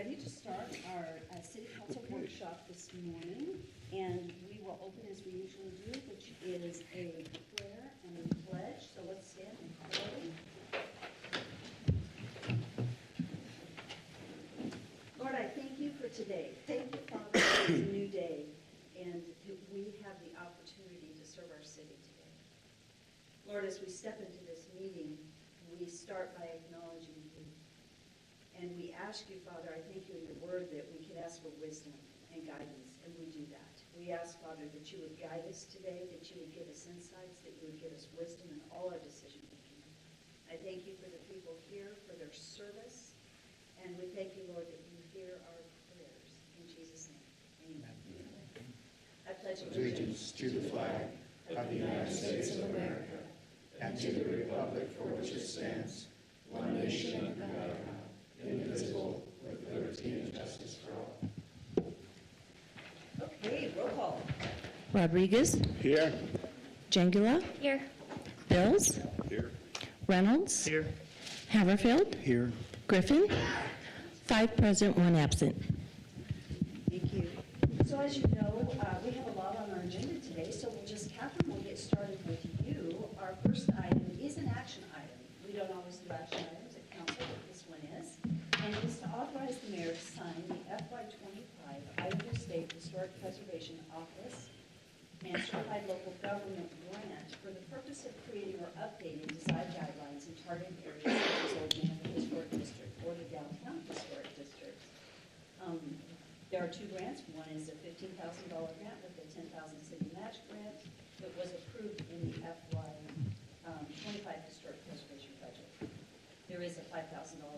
ready to start our City Council workshop this morning, and we will open as we usually do, which is a prayer and a pledge. So let's stand and pray. Lord, I thank you for today. Thank you, Father, for it's a new day, and that we have the opportunity to serve our city today. Lord, as we step into this meeting, we start by acknowledging you. And we ask you, Father, I thank you in your word that we could ask for wisdom and guidance, and we do that. We ask, Father, that you would guide us today, that you would give us insights, that you would give us wisdom in all our decision making. I thank you for the people here, for their service, and we thank you, Lord, that you hear our prayers. In Jesus' name, amen. I pledge allegiance to the flag of the United States of America and to the republic for which it stands, one nation under God, indivisible, with liberty and justice for all. Okay, roll call. Rodriguez. Here. Jangula. Here. Bills. Here. Reynolds. Here. Haverfield. Here. Griffin. 5 present, 1 absent. Thank you. So as you know, we have a lot on our agenda today, so Catherine will get started with you. Our first item is an action item. We don't always do action items at council, but this one is. And it is to authorize the mayor to sign the FY25 Idaho State Historic Preservation Office and Certified Local Government Grant for the purpose of creating or updating design guidelines in targeted areas such as Old Manor Historic District or the Downtown Historic District. There are 2 grants. One is a $15,000 grant with a $10,000 city match grant that was approved in the FY25 Historic Preservation budget. There is a $5,000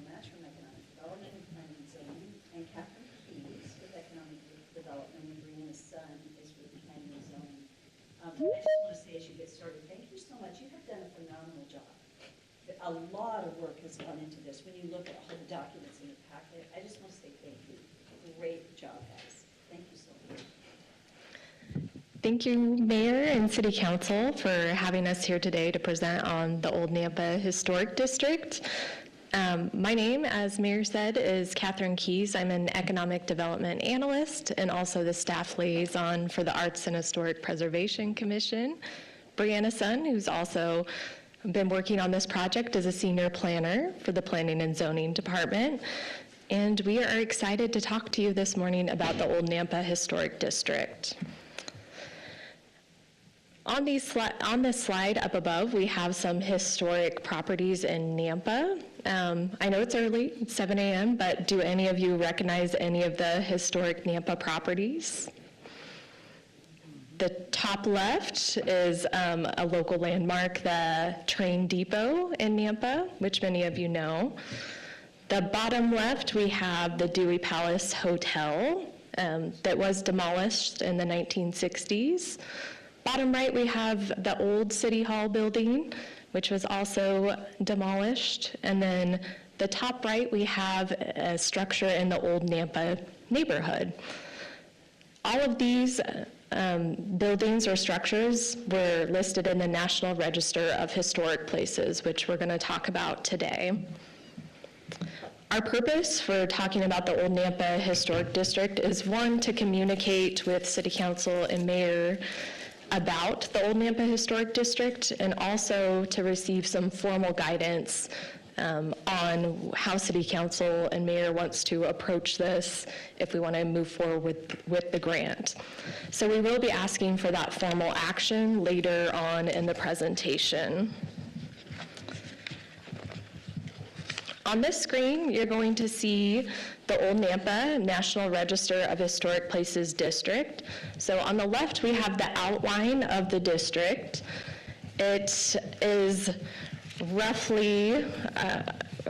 match from Economic Development and Planning and Zoning, and Catherine Keyes with Economic Development, and Brianna's son is with Planning and Zoning. I just want to say as you get started, thank you so much. You have done a phenomenal job. A lot of work has gone into this. When you look at all the documents in the packet, I just want to say thank you. Great job, guys. Thank you so much. Thank you, Mayor and City Council, for having us here today to present on the Old Nampa Historic District. My name, as Mayor said, is Catherine Keyes. I'm an Economic Development Analyst and also the Staff Liaison for the Arts and Historic Preservation Commission. Brianna's son, who's also been working on this project as a Senior Planner for the Planning and Zoning Department. And we are excited to talk to you this morning about the Old Nampa Historic District. On this slide up above, we have some historic properties in Nampa. I know it's early, it's 7 a.m., but do any of you recognize any of the historic Nampa properties? The top left is a local landmark, the train depot in Nampa, which many of you know. The bottom left, we have the Dewey Palace Hotel that was demolished in the 1960s. Bottom right, we have the old City Hall building, which was also demolished. And then the top right, we have a structure in the Old Nampa neighborhood. All of these buildings or structures were listed in the National Register of Historic Places, which we're going to talk about today. Our purpose for talking about the Old Nampa Historic District is, one, to communicate with City Council and Mayor about the Old Nampa Historic District, and also to receive some formal guidance on how City Council and Mayor wants to approach this if we want to move forward with the grant. So we will be asking for that formal action later on in the presentation. On this screen, you're going to see the Old Nampa National Register of Historic Places District. So on the left, we have the outline of the district. It is roughly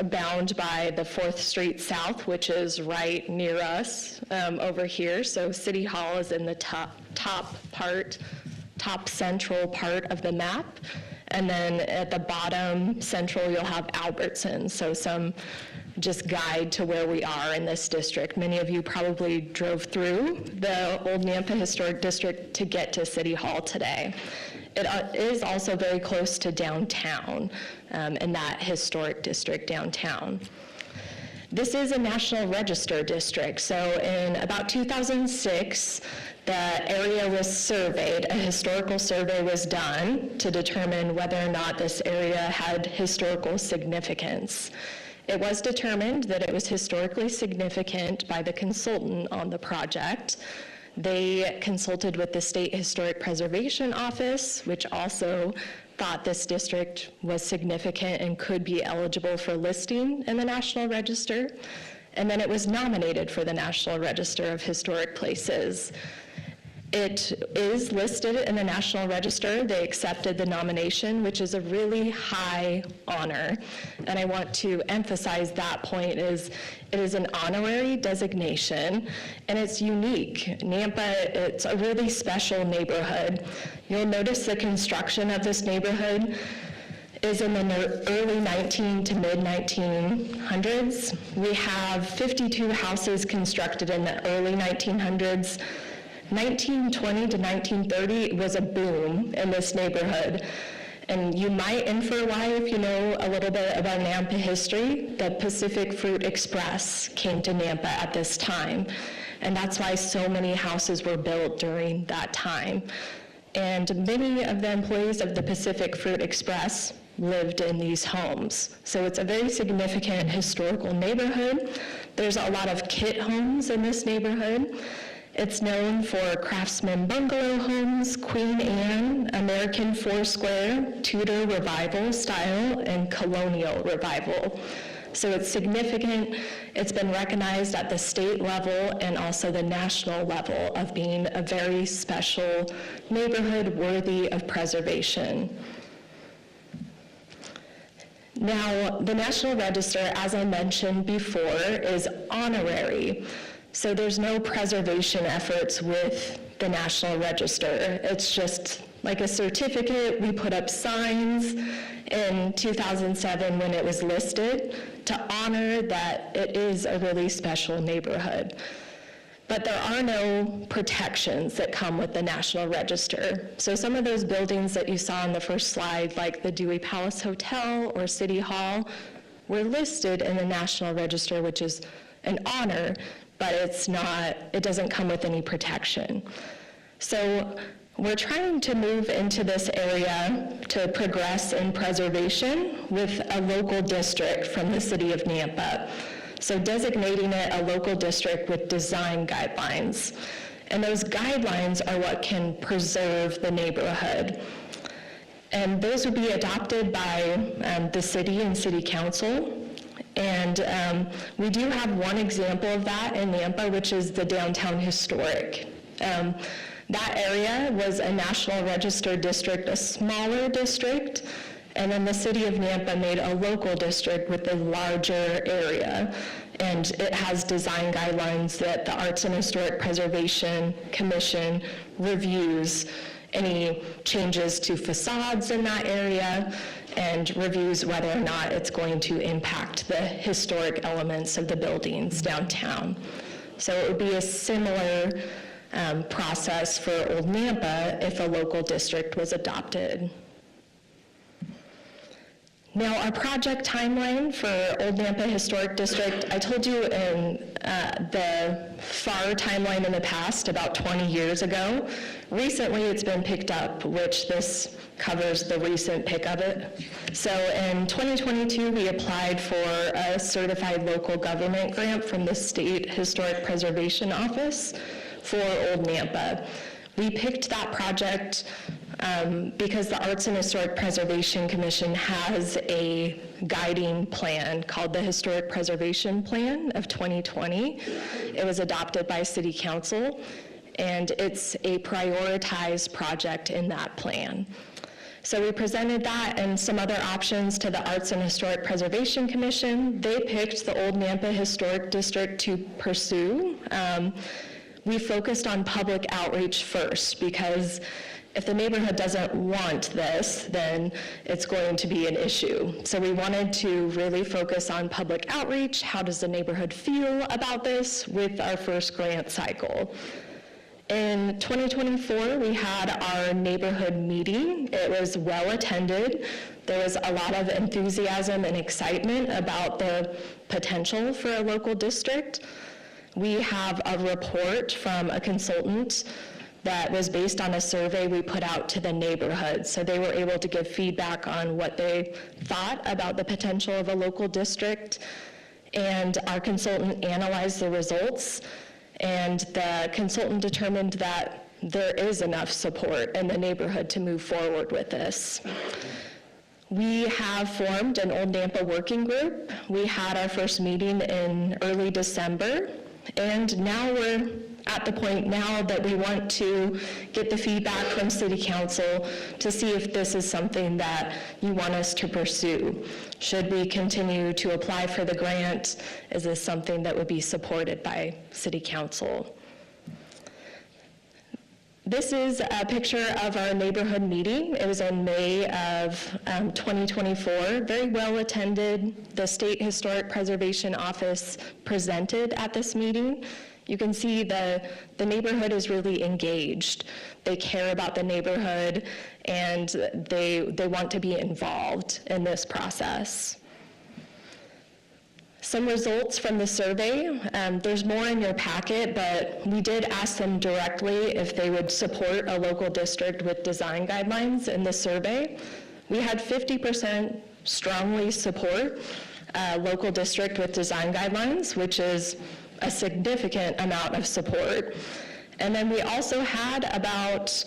bound by the 4th Street South, which is right near us over here. So City Hall is in the top central part of the map. And then at the bottom central, you'll have Albertson. So some just guide to where we are in this district. Many of you probably drove through the Old Nampa Historic District to get to City Hall today. It is also very close to downtown, in that historic district downtown. This is a National Register district, so in about 2006, the area was surveyed, a historical survey was done to determine whether or not this area had historical significance. It was determined that it was historically significant by the consultant on the project. They consulted with the State Historic Preservation Office, which also thought this district was significant and could be eligible for listing in the National Register. And then it was nominated for the National Register of Historic Places. It is listed in the National Register. They accepted the nomination, which is a really high honor. And I want to emphasize that point is it is an honorary designation, and it's unique. Nampa, it's a really special neighborhood. You'll notice the construction of this neighborhood is in the early 19 to mid 1900s. We have 52 houses constructed in the early 1900s. 1920 to 1930 was a boom in this neighborhood. And you might infer why if you know a little bit about Nampa history. The Pacific Fruit Express came to Nampa at this time. And that's why so many houses were built during that time. And many of the employees of the Pacific Fruit Express lived in these homes. So it's a very significant historical neighborhood. There's a lot of kit homes in this neighborhood. It's known for Craftsman bungalow homes, Queen Anne, American Foursquare, Tudor Revival style, and Colonial Revival. So it's significant. It's been recognized at the state level and also the national level of being a very special neighborhood worthy of preservation. Now, the National Register, as I mentioned before, is honorary. So there's no preservation efforts with the National Register. It's just like a certificate. We put up signs in 2007 when it was listed to honor that it is a really special neighborhood. But there are no protections that come with the National Register. So some of those buildings that you saw on the first slide, like the Dewey Palace Hotel or City Hall, were listed in the National Register, which is an honor, but it doesn't come with any protection. So we're trying to move into this area to progress in preservation with a local district from the city of Nampa. So designating it a local district with design guidelines. And those guidelines are what can preserve the neighborhood. And those would be adopted by the city and city council. And we do have one example of that in Nampa, which is the Downtown Historic. That area was a National Register district, a smaller district, and then the city of Nampa made a local district with a larger area. And it has design guidelines that the Arts and Historic Preservation Commission reviews any changes to facades in that area and reviews whether or not it's going to impact the historic elements of the buildings downtown. So it would be a similar process for Old Nampa if a local district was adopted. Now, our project timeline for Old Nampa Historic District, I told you in the far timeline in the past, about 20 years ago. Recently, it's been picked up, which this covers the recent pick of it. So in 2022, we applied for a certified local government grant from the State Historic Preservation Office for Old Nampa. We picked that project because the Arts and Historic Preservation Commission has a guiding plan called the Historic Preservation Plan of 2020. It was adopted by City Council, and it's a prioritized project in that plan. So we presented that and some other options to the Arts and Historic Preservation Commission. They picked the Old Nampa Historic District to pursue. We focused on public outreach first because if the neighborhood doesn't want this, then it's going to be an issue. So we wanted to really focus on public outreach. How does the neighborhood feel about this with our first grant cycle? In 2024, we had our neighborhood meeting. It was well attended. There was a lot of enthusiasm and excitement about the potential for a local district. We have a report from a consultant that was based on a survey we put out to the neighborhood. So they were able to give feedback on what they thought about the potential of a local district. And our consultant analyzed the results, and the consultant determined that there is enough support in the neighborhood to move forward with this. We have formed an Old Nampa working group. We had our first meeting in early December, and now we're at the point now that we want to get the feedback from City Council to see if this is something that you want us to pursue. Should we continue to apply for the grant? Is this something that would be supported by City Council? This is a picture of our neighborhood meeting. It was in May of 2024, very well attended. The State Historic Preservation Office presented at this meeting. You can see the neighborhood is really engaged. They care about the neighborhood, and they want to be involved in this process. Some results from the survey. There's more in your packet, but we did ask them directly if they would support a local district with design guidelines in the survey. We had 50% strongly support a local district with design guidelines, which is a significant amount of support. And then we also had about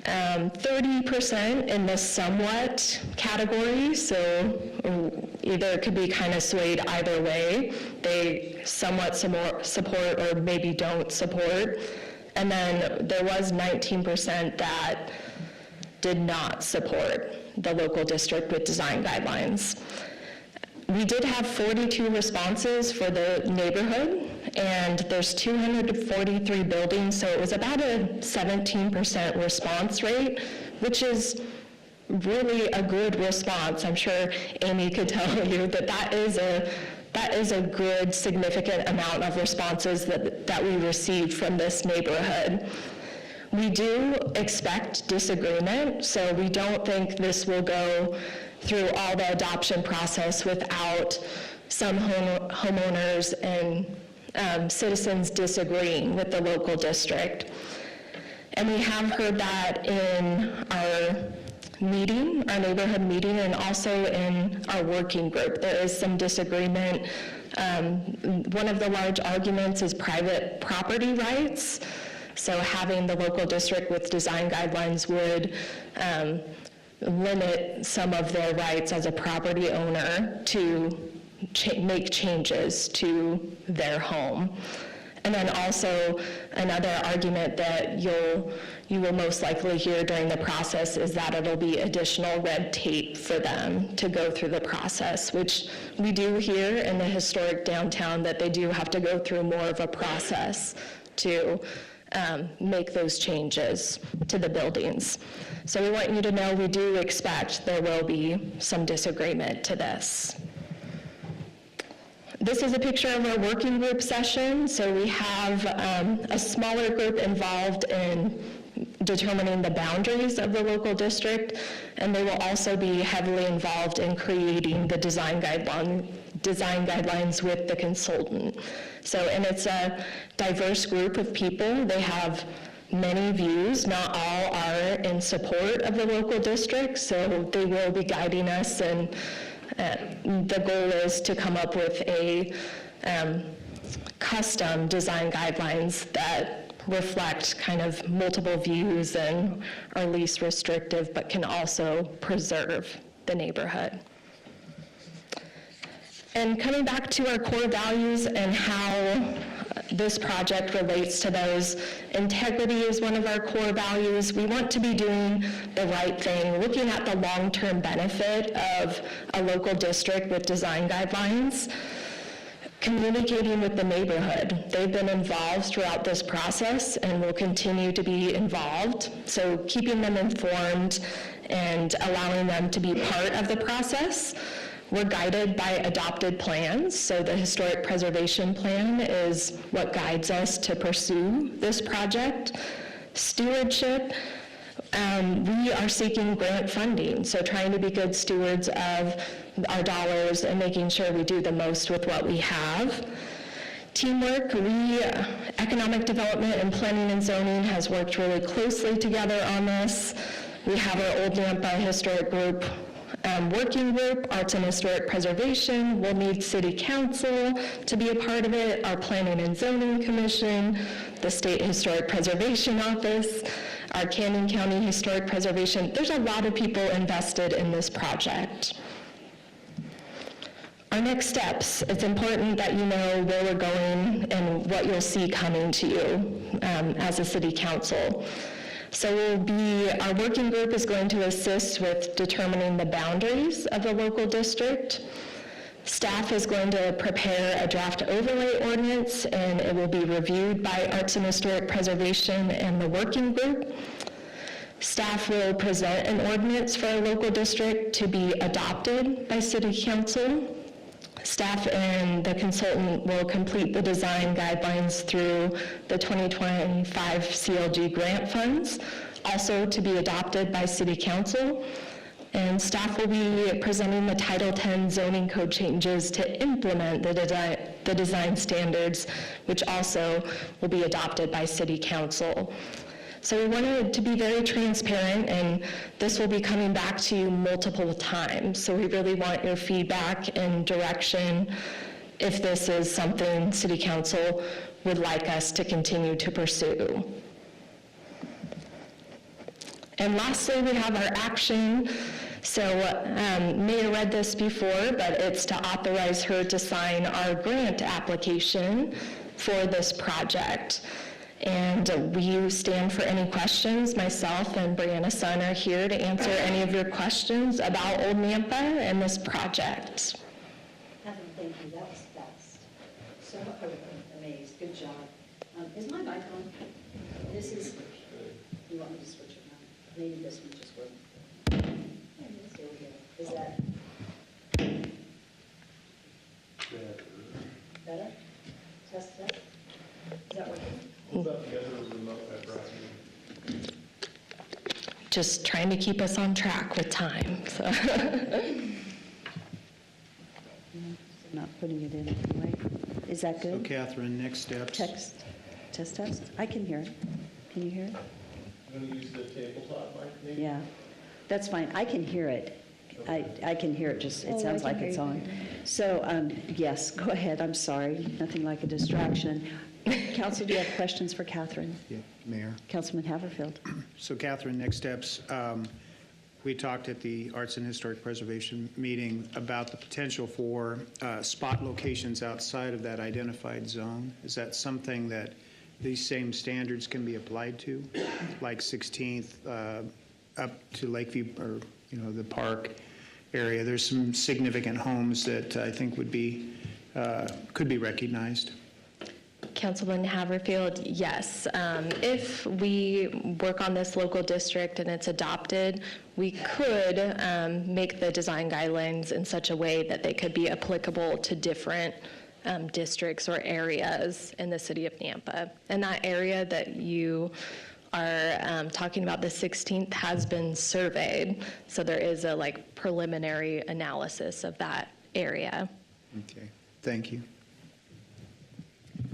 30% in the somewhat category, so either it could be kind of swayed either way. They somewhat support or maybe don't support. And then there was 19% that did not support the local district with design guidelines. We did have 42 responses for the neighborhood, and there's 243 buildings, so it was about a 17% response rate, which is really a good response. I'm sure Amy could tell you that that is a good, significant amount of responses that we received from this neighborhood. We do expect disagreement, so we don't think this will go through all the adoption process without some homeowners and citizens disagreeing with the local district. And we have heard that in our meeting, our neighborhood meeting, and also in our working group. There is some disagreement. One of the large arguments is private property rights. So having the local district with design guidelines would limit some of their rights as a property owner to make changes to their home. And then also another argument that you will most likely hear during the process is that it'll be additional red tape for them to go through the process, which we do hear in the historic downtown that they do have to go through more of a process to make those changes to the buildings. So we want you to know we do expect there will be some disagreement to this. This is a picture of our working group session. So we have a smaller group involved in determining the boundaries of the local district, and they will also be heavily involved in creating the design guidelines with the consultant. So, and it's a diverse group of people. They have many views. Not all are in support of the local district, so they will be guiding us, and the goal is to come up with a custom design guidelines that reflect kind of multiple views and are least restrictive, but can also preserve the neighborhood. And coming back to our core values and how this project relates to those, integrity is one of our core values. We want to be doing the right thing, looking at the long-term benefit of a local district with design guidelines, communicating with the neighborhood. They've been involved throughout this process and will continue to be involved. So keeping them informed and allowing them to be part of the process. We're guided by adopted plans, so the Historic Preservation Plan is what guides us to pursue this project. Stewardship, we are seeking grant funding, so trying to be good stewards of our dollars and making sure we do the most with what we have. Teamwork, Economic Development and Planning and Zoning has worked really closely together on this. We have our Old Nampa Historic Group working group, Arts and Historic Preservation. We'll need City Council to be a part of it, our Planning and Zoning Commission, the State Historic Preservation Office, our Canyon County Historic Preservation. There's a lot of people invested in this project. Our next steps, it's important that you know where we're going and what you'll see coming to you as a city council. So our working group is going to assist with determining the boundaries of the local district. Staff is going to prepare a draft overlay ordinance, and it will be reviewed by Arts and Historic Preservation and the working group. Staff will present an ordinance for our local district to be adopted by City Council. Staff and the consultant will complete the design guidelines through the 2025 CLG grant funds, also to be adopted by City Council. And staff will be presenting the Title 10 zoning code changes to implement the design standards, which also will be adopted by City Council. So we wanted to be very transparent, and this will be coming back to you multiple times. So we really want your feedback and direction if this is something City Council would like us to continue to pursue. And lastly, we have our action. So Mayor read this before, but it's to authorize her to sign our grant application for this project. And we stand for any questions. Myself and Brianna Sun are here to answer any of your questions about Old Nampa and this project. Catherine, thank you, that was fast. So amazed, good job. Is my mic on? This is, you want me to switch it now? Maybe this one just worked. Here we go. Is that better? Test. Is that working? Just trying to keep us on track with time. So. Not putting it in anyway. Is that So good? Catherine, next steps. Test. I can hear it. Can you hear it? I'm going to use the tabletop mic, maybe? Yeah, that's fine. I can hear it. I can hear it, just, it sounds like it's on. So, yes, go ahead. I'm sorry. Nothing like a distraction. Council, do you have questions for Catherine? Yeah, Mayor. Councilman Haverfield. So Catherine, next steps. We talked at the Arts and Historic Preservation meeting about the potential for spot locations outside of that identified zone. Is that something that these same standards can be applied to, like 16th up to Lakeview or the park area? There's some significant homes that I think would be could be recognized. Councilman Haverfield, yes. If we work on this local district and it's adopted, we could make the design guidelines in such a way that they could be applicable to different districts or areas in the city of Nampa. And that area that you are talking about, the 16th, has been surveyed. So there is a preliminary analysis of that area. Okay, thank you.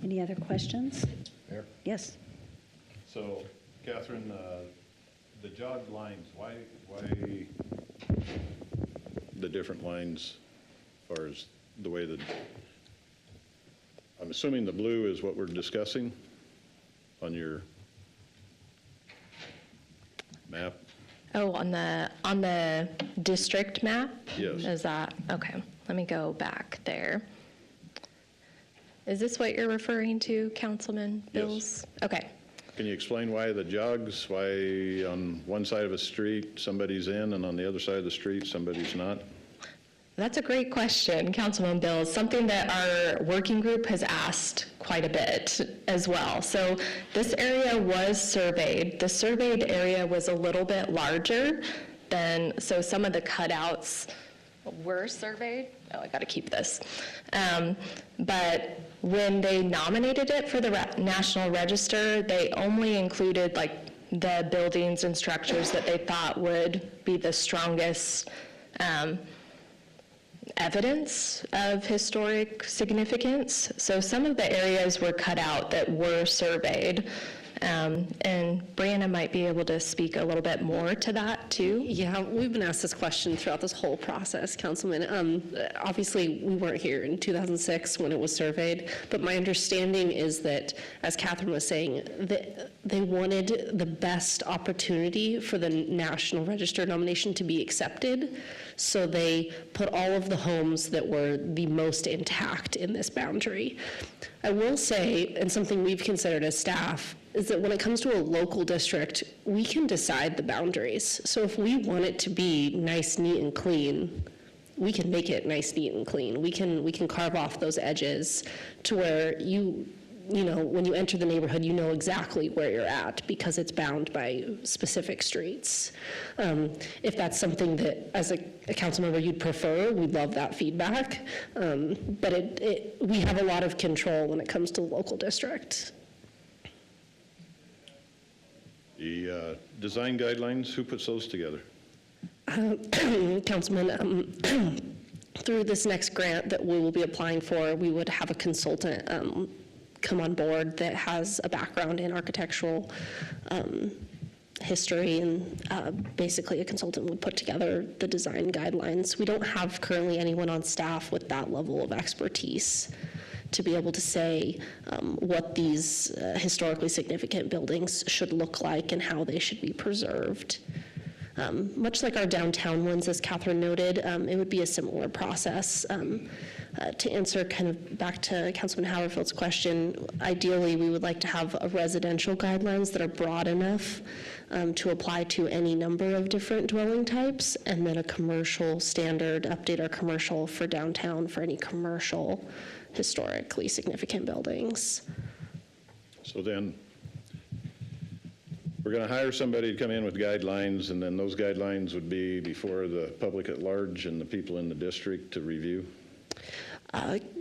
Any other questions? Mayor? Yes. So, Catherine, the jogged lines, why the different lines as far as the way that, I'm assuming the blue is what we're discussing on your map? Oh, on the district map? Yes. Is that, okay, let me go back there. Is this what you're referring to, Councilman Bills? Okay. Can you explain why the jogs, why on one side of a street somebody's in and on the other side of the street somebody's not? That's a great question, Councilman Bills, something that our working group has asked quite a bit as well. So this area was surveyed. The surveyed area was a little bit larger than, so some of the cutouts were surveyed. Oh, I got to keep this. But when they nominated it for the National Register, they only included the buildings and structures that they thought would be the strongest evidence of historic significance. So some of the areas were cut out that were surveyed. And Brianna might be able to speak a little bit more to that too. Yeah, we've been asked this question throughout this whole process, Councilman. Obviously, we weren't here in 2006 when it was surveyed, but my understanding is that, as Catherine was saying, that they wanted the best opportunity for the National Register nomination to be accepted, so they put all of the homes that were the most intact in this boundary. I will say, and something we've considered as staff, is that when it comes to a local district, we can decide the boundaries. So if we want it to be nice, neat, and clean, we can make it nice, neat, and clean. We can carve off those edges to where you know, when you enter the neighborhood, you know exactly where you're at because it's bound by specific streets. If that's something that, as a council member, you'd prefer, we'd love that feedback. But we have a lot of control when it comes to the local district. The design guidelines, who puts those together? Councilman, through this next grant that we will be applying for, we would have a consultant come on board that has a background in architectural history, and basically a consultant would put together the design guidelines. We don't have currently anyone on staff with that level of expertise to be able to say what these historically significant buildings should look like and how they should be preserved. Much like our downtown ones, as Catherine noted, it would be a similar process. To answer kind of back to Councilman Haverfield's question, ideally we would like to have a residential guidelines that are broad enough to apply to any number of different dwelling types, and then a commercial standard, update our commercial for downtown for any commercial historically significant buildings. So then, we're going to hire somebody to come in with guidelines, and then those guidelines would be before the public at large and the people in the district to review?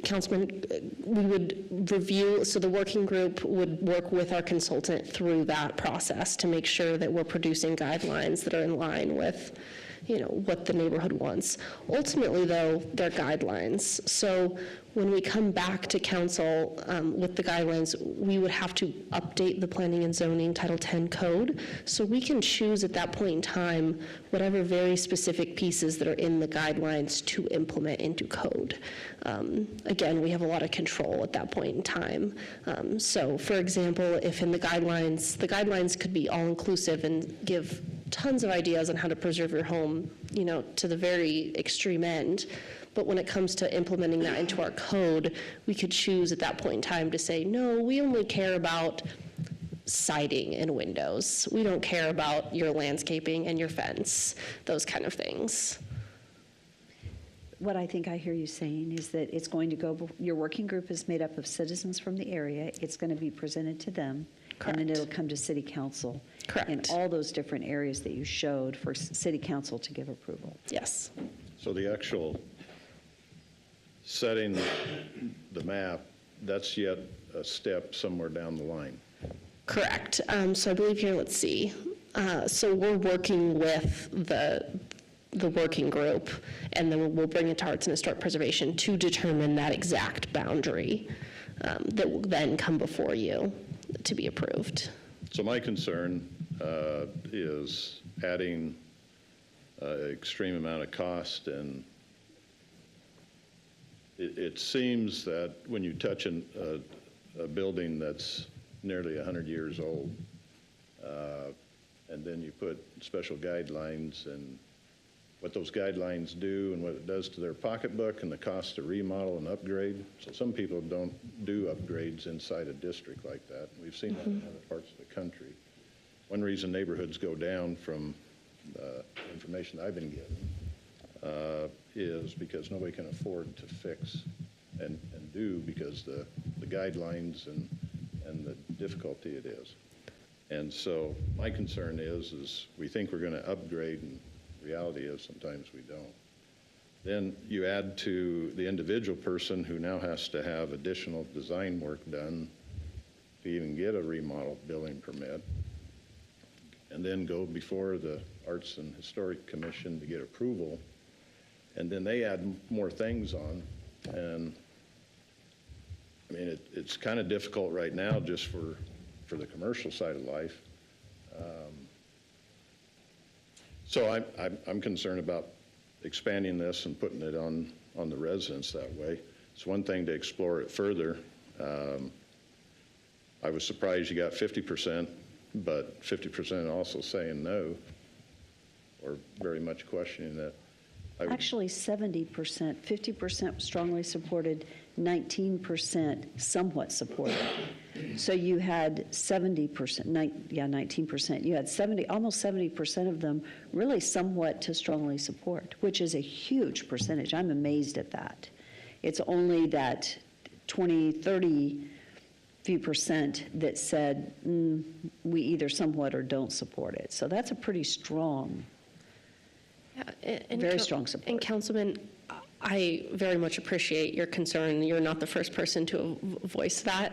Councilman, we would review, so the working group would work with our consultant through that process to make sure that we're producing guidelines that are in line with, you know, what the neighborhood wants. Ultimately, though, they're guidelines. So when we come back to council with the guidelines, we would have to update the Planning and Zoning Title 10 code. So we can choose at that point in time whatever very specific pieces that are in the guidelines to implement into code. Again, we have a lot of control at that point in time. So for example, if in the guidelines could be all-inclusive and give tons of ideas on how to preserve your home, you know, to the very extreme end. But when it comes to implementing that into our code, we could choose at that point in time to say, no, we only care about siding and windows. We don't care about your landscaping and your fence, those kind of things. What I think I hear you saying is that it's going to go, your working group is made up of citizens from the area. It's going to be presented to them. Correct. And then it'll come to city council. Correct. In all those different areas that you showed for city council to give approval. Yes. So the actual setting the map, that's yet a step somewhere down the line. Correct. So I believe here, let's see. So we're working with the working group, and then we'll bring it to Arts and Historic Preservation to determine that exact boundary that will then come before you to be approved. So my concern is adding extreme amount of cost, and it seems that when you touch a building that's nearly 100 years old, and then you put special guidelines and what those guidelines do and what it does to their pocketbook and the cost to remodel and upgrade. So some people don't do upgrades inside a district like that. We've seen that in other parts of the country. One reason neighborhoods go down from the information I've been given is because nobody can afford to fix and do because the guidelines and the difficulty it is. And so my concern is we think we're going to upgrade, and reality is sometimes we don't. Then you add to the individual person who now has to have additional design work done to even get a remodel building permit. and then go before the Arts and Historic Commission to get approval. And then they add more things on. And I mean, it's kind of difficult right now just for the commercial side of life. So I'm concerned about expanding this and putting it on the residents that way. It's one thing to explore it further. I was surprised you got 50%, but 50% also saying no, or very much questioning that. Actually, 70%, 50% strongly supported, 19% somewhat supported. So you had 70%, 19%. You had almost 70% of them really somewhat to strongly support, which is a huge percentage. I'm amazed at that. It's only that 20, 30 few percent that said, we either somewhat or don't support it. So that's a pretty strong, very strong support. And Councilman, I very much appreciate your concern. You're not the first person to voice that.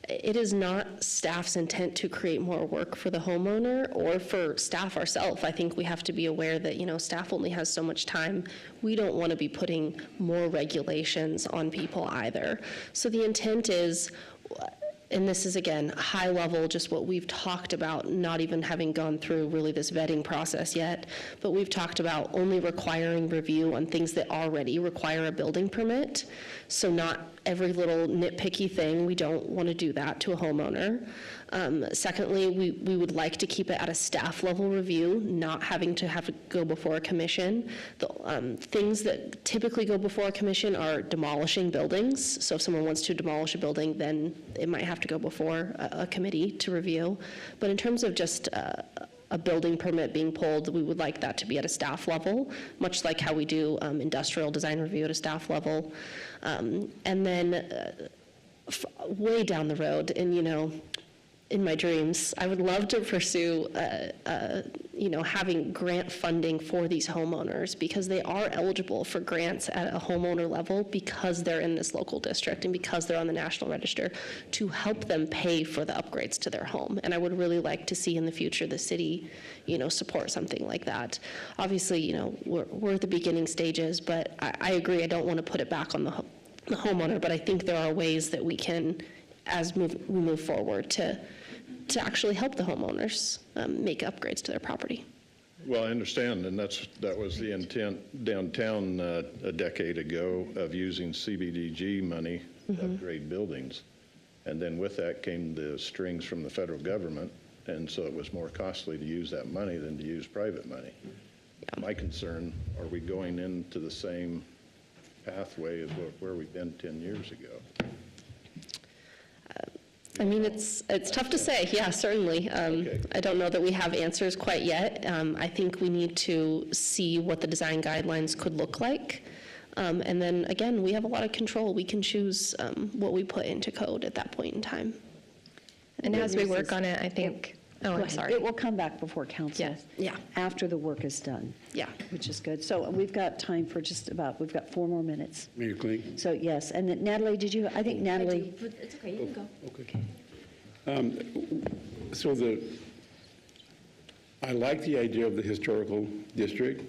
It is not staff's intent to create more work for the homeowner or for staff ourselves. I think we have to be aware that, staff only has so much time. We don't want to be putting more regulations on people either. So the intent is, and this is, again, high level, just what we've talked about, not even having gone through really this vetting process yet, but we've talked about only requiring review on things that already require a building permit. So not every little nitpicky thing, we don't want to do that to a homeowner. Secondly, we would like to keep it at a staff level review, not having to have to go before a commission. The things that typically go before a commission are demolishing buildings. So if someone wants to demolish a building, then it might have to go before a committee to review. But in terms of just a building permit being pulled, we would like that to be at a staff level, much like how we do industrial design review at a staff level. And then way down the road, and in my dreams, I would love to pursue, having grant funding for these homeowners, because they are eligible for grants at a homeowner level because they're in this local district and because they're on the National Register, to help them pay for the upgrades to their home. And I would really like to see in the future the city, support something like that. Obviously, we're at the beginning stages, but I agree, I don't want to put it back on the homeowner, but I think there are ways that we can, as we move forward, to actually help the homeowners make upgrades to their property. Well, I understand, and that was the intent downtown a decade ago of using CBDG money to upgrade buildings. And then with that came the strings from the federal government, and so it was more costly to use that money than to use private money. My concern, are we going into the same pathway as where we've been 10 years ago? I mean, it's tough to say. Yeah, certainly. Okay. I don't know that we have answers quite yet. I think we need to see what the design guidelines could look like. And then, again, we have a lot of control. We can choose what we put into code at that point in time. And as we work on it, I think, I'm sorry. It will come back before council. Yes. Yeah. After the work is done. Yeah. Which is good. So we've got time for we've got 4 more minutes. Mayor Kling? So yes, and then Natalie, I think Natalie. It's okay, you can go. Okay. So I like the idea of the historical district,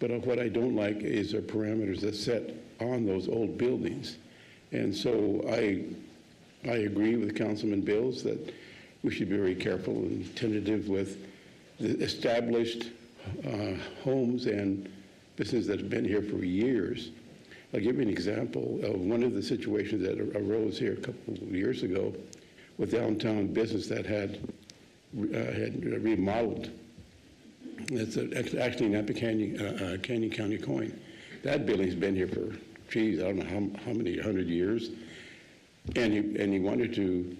but what I don't like is the parameters that set on those old buildings. And so I agree with Councilman Bills that we should be very careful and tentative with the established homes and businesses that have been here for years. I'll give you an example of one of the situations that arose here a couple of years ago with downtown business that had remodeled. It's actually Napa Canyon County Coin. That building's been here for, I don't know how many 100 years. And he wanted to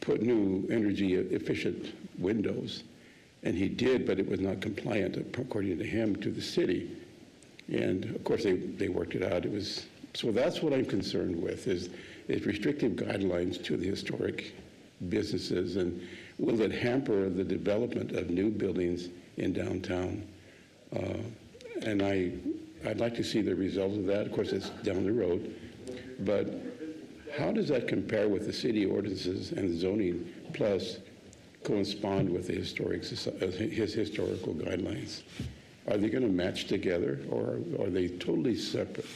put new energy efficient windows. And he did, but it was not compliant, according to him, to the city. And of course, they worked it out. So that's what I'm concerned with, is restrictive guidelines to the historic businesses, and will it hamper the development of new buildings in downtown? And I'd like to see the result of that. Of course, it's down the road. But how does that compare with the city ordinances and the zoning plus correspond with the his historical guidelines? Are they going to match together, or are they totally separate?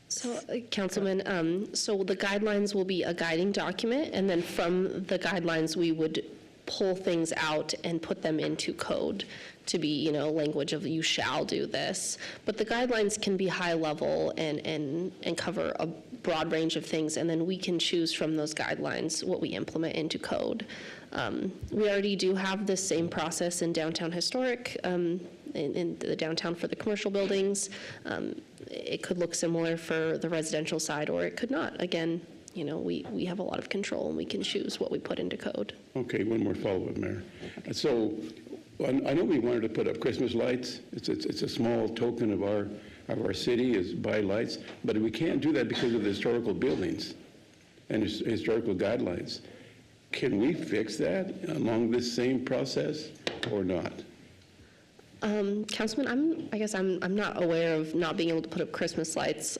So, Councilman, so the guidelines will be a guiding document, and then from the guidelines, we would pull things out and put them into code to be, language of you shall do this. But the guidelines can be high level and cover a broad range of things, and then we can choose from those guidelines what we implement into code. We already do have this same process in downtown historic, in the downtown for the commercial buildings. It could look similar for the residential side, or it could not. Again, we have a lot of control, and we can choose what we put into code. Okay, one more follow-up, Mayor. So I know we wanted to put up Christmas lights. It's a small token of our city is buy lights, but we can't do that because of the historical buildings and historical guidelines. Can we fix that along this same process or not? Councilman, I'm not aware of not being able to put up Christmas lights.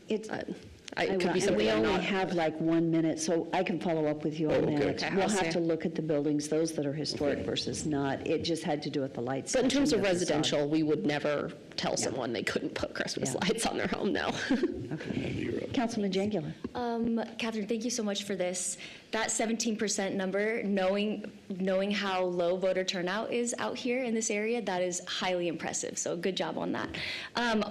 It could be And something we I'm only not. have like 1 minute, so I can follow up with you on okay. that. Okay, We'll I'll have say. to look at the buildings, those that are historic versus not. It just had to do with the lights. But in terms of touching the facade. residential, we would never tell someone they couldn't put Christmas Yeah. lights on their home, no. Councilman Jangula. Catherine, thank you so much for this. That 17% number, knowing how low voter turnout is out here in this area, that is highly impressive. So good job on that.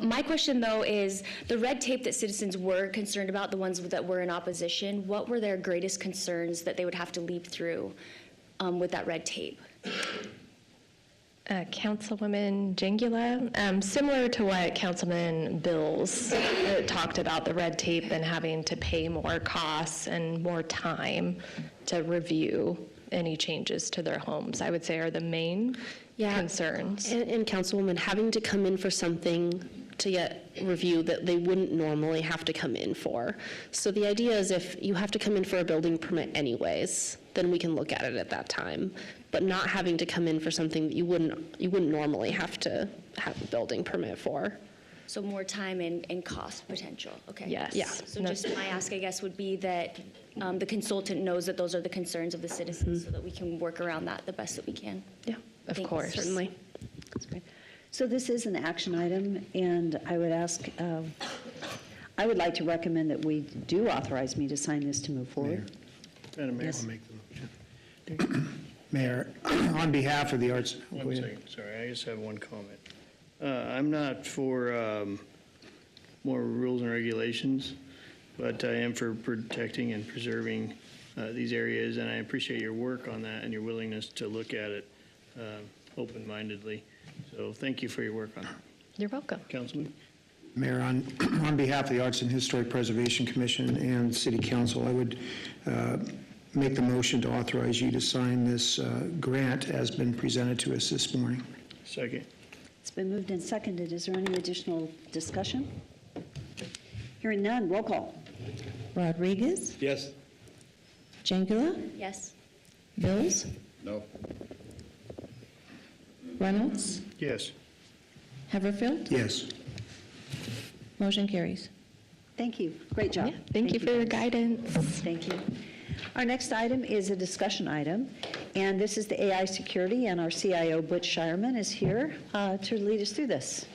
My question, though, is the red tape that citizens were concerned about, the ones that were in opposition, what were their greatest concerns that they would have to leap through with that red tape? Councilwoman Jingula, similar to what Councilman Bills talked about, the red tape and having to pay more costs and more time to review any changes to their homes, I would say are the main concerns. And Councilwoman, having to come in for something to get review that they wouldn't normally have to come in for. So the idea is if you have to come in for a building permit anyways, then we can look at it at that time. But not having to come in for something that you wouldn't normally have to have a building permit for. So more time and cost potential, okay. Yes. Yeah. So just my ask, I guess, would be that the consultant knows that those are the concerns of the citizens so that we can work around that the best that we can. Yeah, Of Thanks. course. certainly. That's great. So this is an action item, and I would ask, I would like to recommend that we do authorize me to sign this to move forward. Madam Mayor, Yes. I'll make the motion. Mayor, on behalf of the arts. One second, sorry, I just have one comment. I'm not for more rules and regulations, but I am for protecting and preserving these areas, and I appreciate your work on that and your willingness to look at it open-mindedly. So thank you for your work on that. You're welcome. Councilman? Mayor, on behalf of the Arts and Historic Preservation Commission and City Council, I would make the motion to authorize you to sign this grant as been presented to us this morning. Second. It's been moved and seconded. Is there any additional discussion? Hearing none, roll call. Rodriguez, Yes. Jangula, Yes. Bills, No? Reynolds, Yes. Haverfield. Yes. Motion carries. Thank you. Great job. Yeah, thank you for your guys. guidance. Thank you. Our next item is a discussion item, and this is the AI security, and our CIO, Butch Shireman, is here to lead us through this.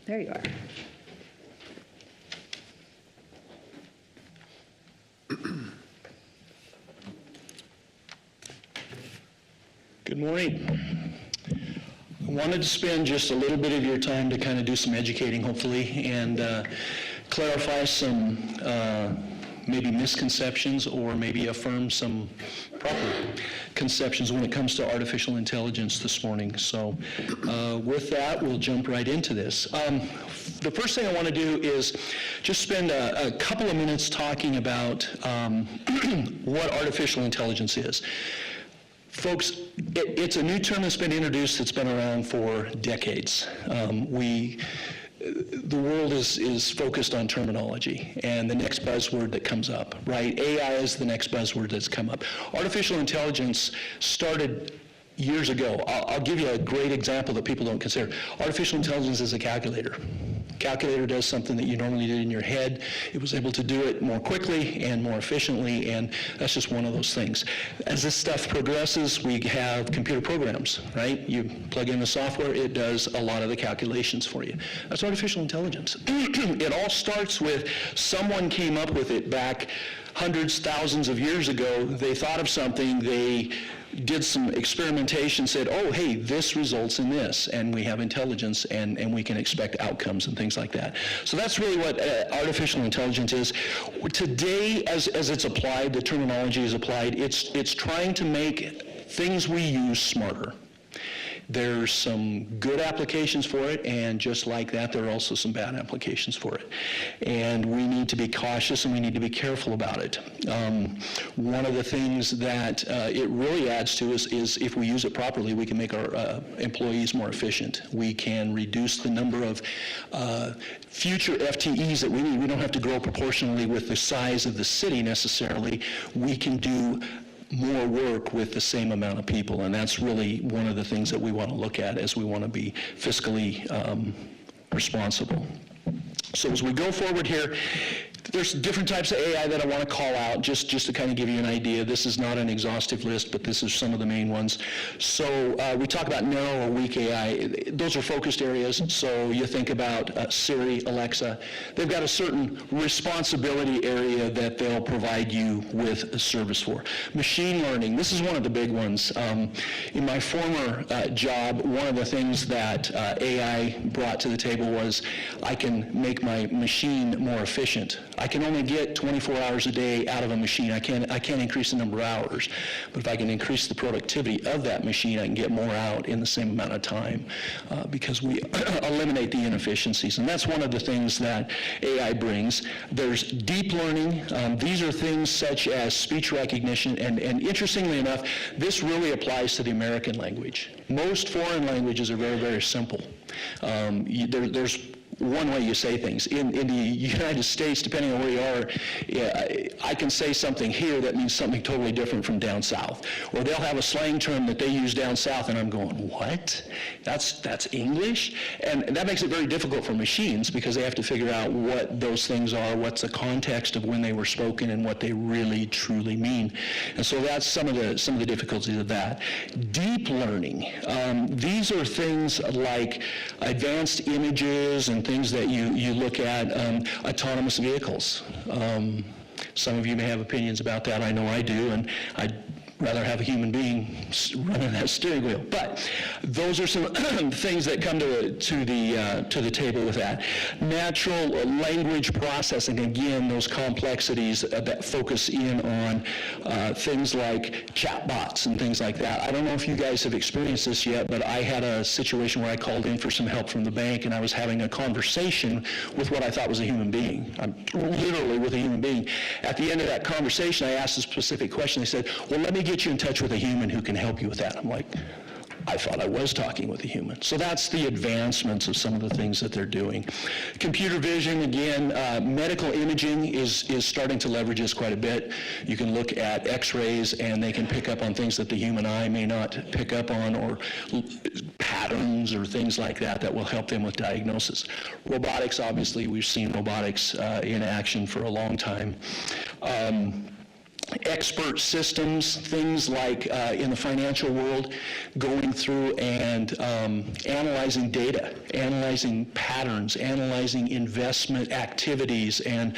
There you are. Good morning. I wanted to spend just a little bit of your time to kind of do some educating, hopefully, and clarify some maybe misconceptions or maybe affirm some proper conceptions when it comes to artificial intelligence this morning. So with that, we'll jump right into this. The first thing I want to do is just spend a couple of minutes talking about what artificial intelligence is. Folks, it's a new term that's been introduced that's been around for decades. The world is focused on terminology and the next buzzword that comes up, right? AI is the next buzzword that's come up. Artificial intelligence started years ago. I'll give you a great example that people don't consider. Artificial intelligence is a calculator. calculator does something that you normally did in your head. It was able to do it more quickly and more efficiently, and that's just one of those things. As this stuff progresses, we have computer programs, right? You plug in the software, it does a lot of the calculations for you. That's artificial intelligence. It all starts with someone came up with it back hundreds, thousands of years ago. They thought of something, they did some experimentation, said, oh, hey, this results in this, and we have intelligence, and we can expect outcomes and things like that. So that's really what artificial intelligence is. Today, as it's applied, the terminology is applied, it's trying to make things we use smarter. There's some good applications for it, and just like that, there are also some bad applications for it. And we need to be cautious and we need to be careful about it. One of the things that it really adds to is if we use it properly, we can make our employees more efficient. We can reduce the number of future FTEs that we need. We don't have to grow proportionally with the size of the city necessarily. We can do more work with the same amount of people, and that's really one of the things that we want to look at as we want to be fiscally responsible. So as we go forward here, there's different types of AI that I want to call out just to kind of give you an idea. This is not an exhaustive list, but this is some of the main ones. So we talk about narrow or weak AI. Those are focused areas. So you think about Siri, Alexa. They've got a certain responsibility area that they'll provide you with a service for. Machine learning, this is one of the big ones. In my former job, one of the things that AI brought to the table was I can make my machine more efficient. I can only get 24 hours a day out of a machine. I can't increase the number of hours. But if I can increase the productivity of that machine, I can get more out in the same amount of time because we eliminate the inefficiencies. And that's one of the things that AI brings. There's deep learning. These are things such as speech recognition. And interestingly enough, this really applies to the American language. Most foreign languages are very, very simple. There's one way you say things. In the United States, depending on where you are, I can say something here that means something totally different from down south. Or they'll have a slang term that they use down south, and I'm going, what? That's English? And that makes it very difficult for machines because they have to figure out what those things are, what's the context of when they were spoken, and what they really, truly mean. And so that's some of the difficulties of that. Deep learning. These are things like advanced images and things that you look at, autonomous vehicles. Some of you may have opinions about that. I know I do, and I'd rather have a human being running that steering wheel. But those are some things that come to the table with that. Natural language processing, again, those complexities that focus in on things like chatbots and things like that. I don't know if you guys have experienced this yet, but I had a situation where I called in for some help from the bank, and I was having a conversation with what I thought was a human being. Literally with a human being. At the end of that conversation, I asked a specific question. They said, well, let me get you in touch with a human who can help you with that. I'm like, I thought I was talking with a human. So that's the advancements of some of the things that they're doing. Computer vision, again, medical imaging is starting to leverage this quite a bit. You can look at x-rays and they can pick up on things that the human eye may not pick up on, or patterns or things like that will help them with diagnosis. Robotics, obviously, we've seen robotics in action for a long time. Expert systems, things like in the financial world, going through and analyzing data, analyzing patterns, analyzing investment activities and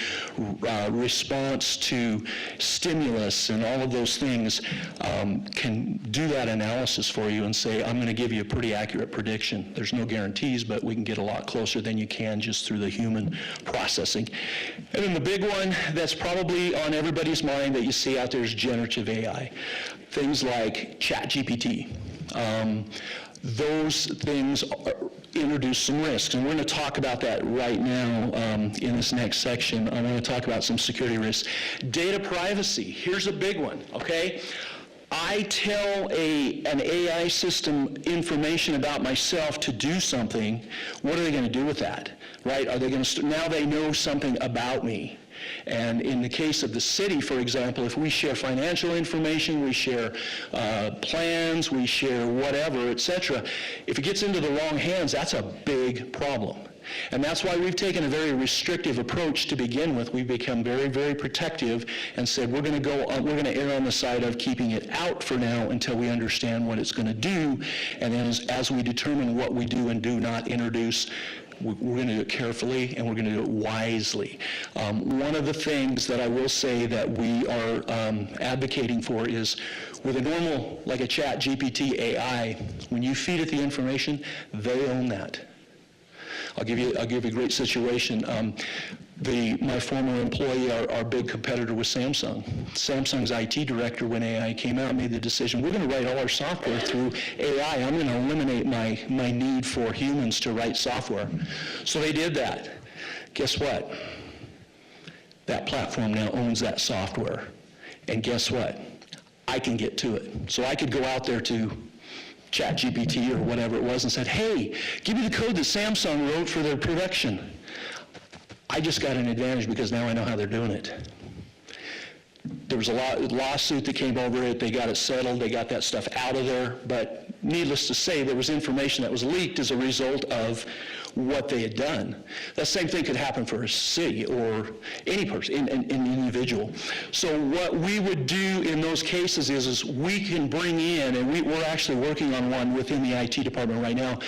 response to stimulus and all of those things, can do that analysis for you and say, I'm going to give you a pretty accurate prediction. There's no guarantees, but we can get a lot closer than you can just through the human processing. And then the big one that's probably on everybody's mind that you see out there is generative AI. Things like ChatGPT. Those things introduce some risks, and we're going to talk about that right now in this next section. I want to talk about some security risks. Data privacy. Here's a big one, okay? I tell an AI system information about myself to do something. What are they going to do with that, right? Are they going to now they know something about me? And in the case of the city, for example, if we share financial information, we share plans, we share whatever, etc., if it gets into the wrong hands, that's a big problem. And that's why we've taken a very restrictive approach to begin with. We've become very, very protective and said we're going to err on the side of keeping it out for now until we understand what it's going to do. And then as we determine what we do and do not introduce, we're going to do it carefully and we're going to do it wisely. One of the things that I will say that we are advocating for is with a normal, like a Chat GPT AI, when you feed it the information, they own that. I'll give you a great situation. My former employee, our big competitor was Samsung. Samsung's IT director, when AI came out, made the decision, we're going to write all our software through AI. I'm going to eliminate my need for humans to write software. So they did that. Guess what? That platform now owns that software. And guess what? I can get to it. So I could go out there to ChatGPT or whatever it was and said, hey, give me the code that Samsung wrote for their production. I just got an advantage because now I know how they're doing it. There was a lawsuit that came over it. They got it settled. They got that stuff out of there. But needless to say, there was information that was leaked as a result of what they had done. That same thing could happen for a city or any person, an individual. So what we would do in those cases is we can bring in, and we're actually working on one within the IT department right now,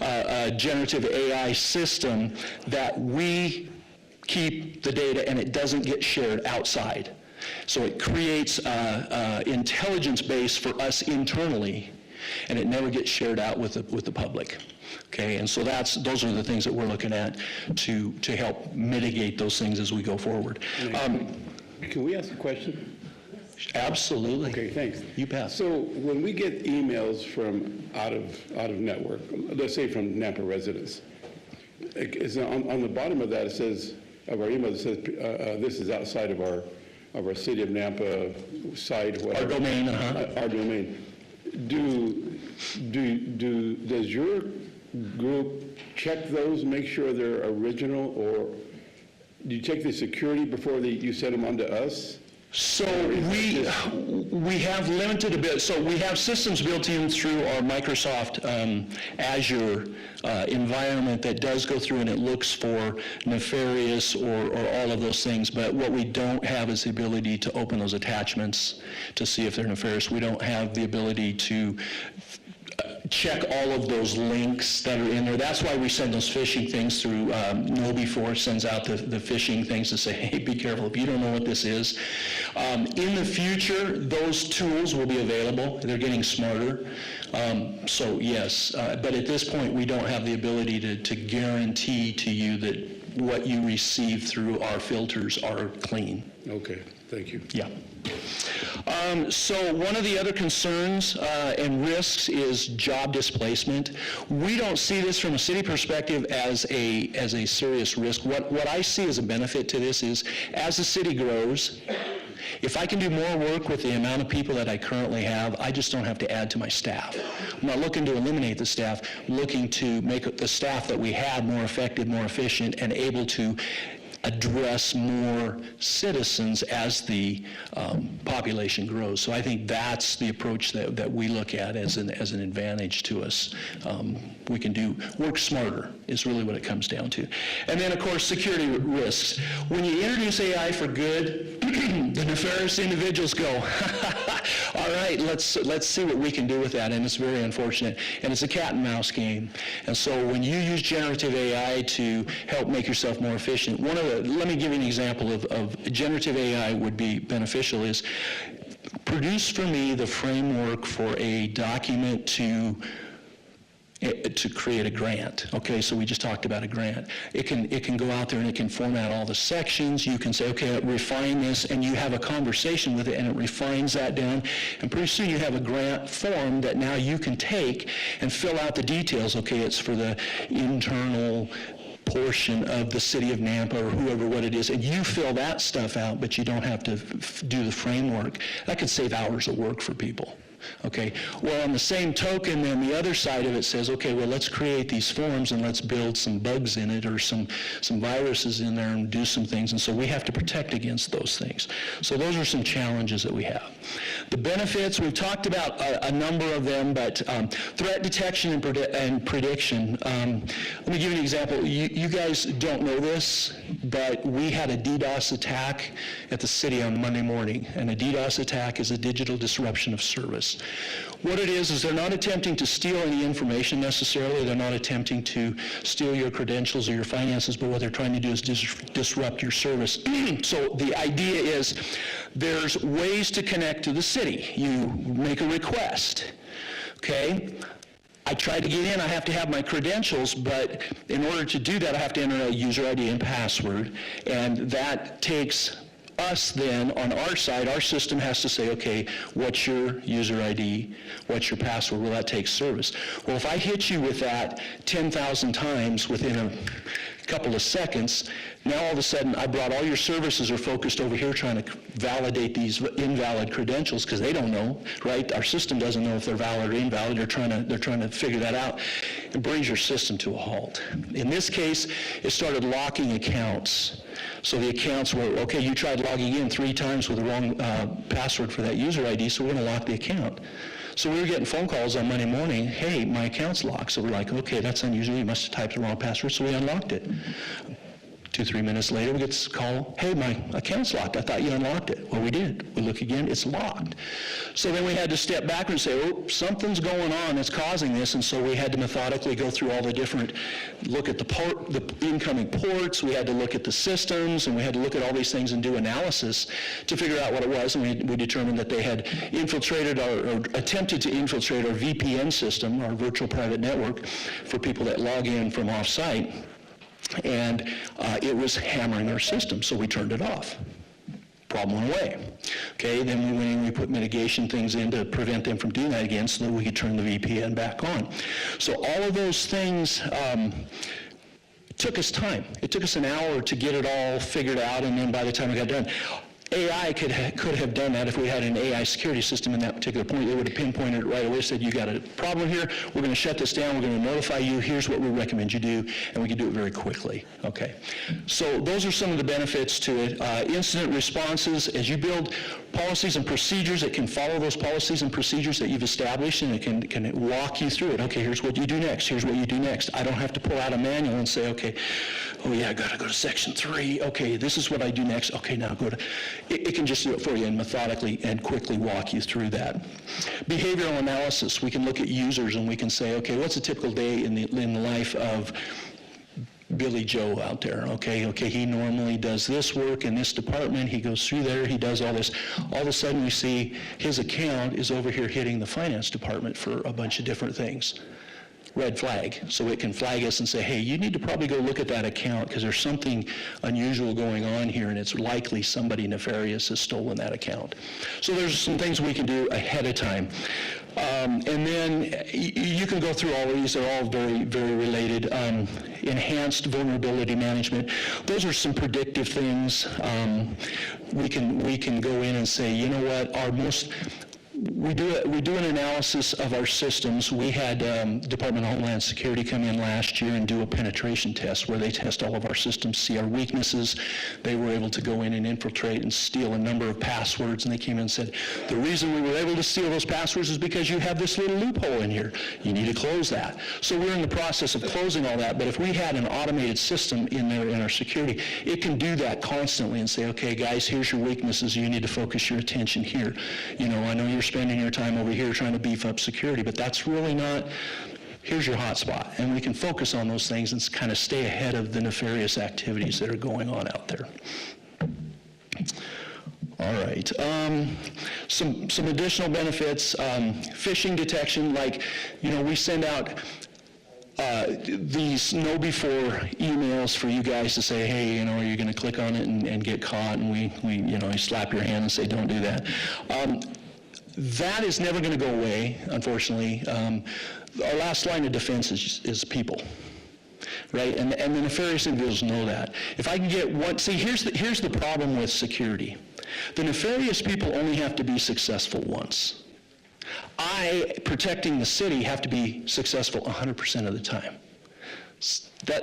a generative AI system that we keep the data and it doesn't get shared outside. So it creates an intelligence base for us internally, and it never gets shared out with the public. Okay, and so those are the things that we're looking at to help mitigate those things as we go forward. Can we ask a question? Absolutely. Okay, thanks. You bet. So when we get emails from out of network, let's say from Nampa residents, on the bottom of that it says, of our email, it says this is outside of our city of Nampa site, whatever. Our domain, Our domain. Does your group check those, make sure they're original, or do you check the security before you send them on to us? So we have limited a bit. So we have systems built in through our Microsoft Azure environment that does go through and it looks for nefarious or all of those things. But what we don't have is the ability to open those attachments to see if they're nefarious. We don't have the ability to check all of those links that are in there. That's why we send those phishing things through. KnowBe4 sends out the phishing things to say, hey, be careful if you don't know what this is. In the future, those tools will be available. They're getting smarter. So yes, but at this point, we don't have the ability to guarantee to you that what you receive through our filters are clean. Okay, thank you. Yeah. So one of the other concerns and risks is job displacement. We don't see this from a city perspective as a serious risk. What I see as a benefit to this is as the city grows, if I can do more work with the amount of people that I currently have, I just don't have to add to my staff. I'm not looking to eliminate the staff, I'm looking to make the staff that we have more effective, more efficient, and able to address more citizens as the population grows. So I think that's the approach that we look at as an advantage to us. We can work smarter is really what it comes down to. And then, of course, security risks. When you introduce AI for good, the nefarious individuals go, all right, let's see what we can do with that, and it's very unfortunate. And it's a cat and mouse game. And so when you use generative AI to help make yourself more efficient, let me give you an example of generative AI would be beneficial is produce for me the framework for a document to create a grant. Okay, so we just talked about a grant. It can go out there and it can format all the sections. You can say, okay, refine this, and you have a conversation with it, and it refines that down. And pretty soon you have a grant form that now you can take and fill out the details. Okay, it's for the internal portion of the city of Nampa or whoever what it is, and you fill that stuff out, but you don't have to do the framework. That could save hours of work for people. Okay, well, on the same token, then the other side of it says, okay, well, let's create these forms and let's build some bugs in it or some viruses in there and do some things, and so we have to protect against those things. So those are some challenges that we have. The benefits, we've talked about a number of them, but threat detection and prediction. Let me give you an example. You guys don't know this, but we had a DDoS attack at the city on Monday morning, and a DDoS attack is a digital disruption of service. What it is they're not attempting to steal any information necessarily. They're not attempting to steal your credentials or your finances, but what they're trying to do is disrupt your service. So the idea is there's ways to connect to the city. You make a request, okay? I try to get in, I have to have my credentials, but in order to do that, I have to enter a user ID and password, and that takes us then, on our side, our system has to say, okay, what's your user ID, what's your password? Well, that takes service. Well, if I hit you with that 10,000 times within a couple of seconds, now all of a sudden I brought all your services are focused over here trying to validate these invalid credentials because they don't know, right? Our system doesn't know if they're valid or invalid. They're trying to figure that out. It brings your system to a halt. In this case, it started locking accounts. So the accounts were, okay, you tried logging in 3 times with the wrong password for that user ID, so we're going to lock the account. So we were getting phone calls on Monday morning, hey, my account's locked. So we're like, okay, that's unusual. You must have typed the wrong password, so we unlocked it. 2-3 minutes later, we get this call, hey, my account's locked. I thought you unlocked it. Well, we did. We look again, it's locked. So then we had to step back and say, oh, something's going on that's causing this, and so we had to methodically go through all the different, look at the incoming ports, we had to look at the systems, and we had to look at all these things and do analysis to figure out what it was, and we determined that they had infiltrated or attempted to infiltrate our VPN system, our virtual private network, for people that log in from off-site. And it was hammering our system, so we turned it off. Problem went away. Okay, then we went in, we put mitigation things in to prevent them from doing that again so that we could turn the VPN back on. So all of those things took us time. It took us an hour to get it all figured out, and then by the time we got done, AI could have done that if we had an AI security system in that particular point. They would have pinpointed it right away, said, you got a problem here, we're going to shut this down, we're going to notify you, here's what we recommend you do, and we can do it very quickly. Okay. So those are some of the benefits to it. Incident responses, as you build policies and procedures, it can follow those policies and procedures that you've established, and it can walk you through it. Okay, here's what you do next, here's what you do next. I don't have to pull out a manual and say, okay, oh yeah, I got to go to section 3. Okay, this is what I do next. Okay, now go to... It can just do it for you and methodically and quickly walk you through that. Behavioral analysis, we can look at users and we can say, okay, what's a typical day in the life of Billy Joe out there? Okay, he normally does this work in this department, he goes through there, he does all this. All of a sudden we see his account is over here hitting the finance department for a bunch of different things. Red flag. So it can flag us and say, hey, you need to probably go look at that account because there's something unusual going on here and it's likely somebody nefarious has stolen that account. So there's some things we can do ahead of time. And then you can go through all of these. They're all very, very related. Enhanced vulnerability management. Those are some predictive things. We can go in and say, you know what, we do an analysis of our systems. We had Department of Homeland Security come in last year and do a penetration test where they test all of our systems, see our weaknesses. They were able to go in and infiltrate and steal a number of passwords, and they came in and said, the reason we were able to steal those passwords is because you have this little loophole in here. You need to close that. So we're in the process of closing all that, but if we had an automated system in there in our security, it can do that constantly and say, okay, guys, here's your weaknesses. You need to focus your attention here. You know, I know you're spending your time over here trying to beef up security, but that's really not, here's your hot spot. And we can focus on those things and kind of stay ahead of the nefarious activities that are going on out there. All right. Some additional benefits, phishing detection, like, you know, we send out these know before emails for you guys to say, hey, you know, are you going to click on it and get caught? And we you know, you slap your hand and say, don't do that. That is never going to go away, unfortunately. Our last line of defense is people, right? And the nefarious individuals know that. If I can get one, see, here's the problem with security. The nefarious people only have to be successful once. I, protecting the city, have to be successful 100% of the time.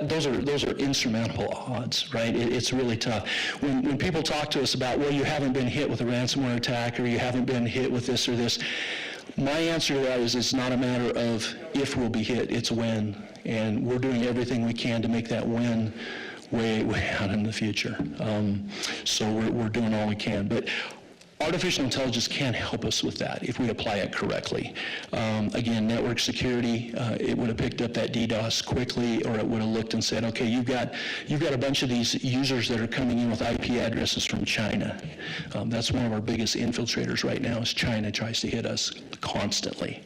those are insurmountable odds, right? It's really tough. When people talk to us about, well, you haven't been hit with a ransomware attack, or you haven't been hit with this or this, my answer to that is it's not a matter of if we'll be hit, it's when. And we're doing everything we can to make that when way out in the future. So we're doing all we can. But artificial intelligence can help us with that if we apply it correctly. Again, network security, it would have picked up that DDoS quickly, or it would have looked and said, okay, you've got a bunch of these users that are coming in with IP addresses from China. That's one of our biggest infiltrators right now, is China tries to hit us constantly.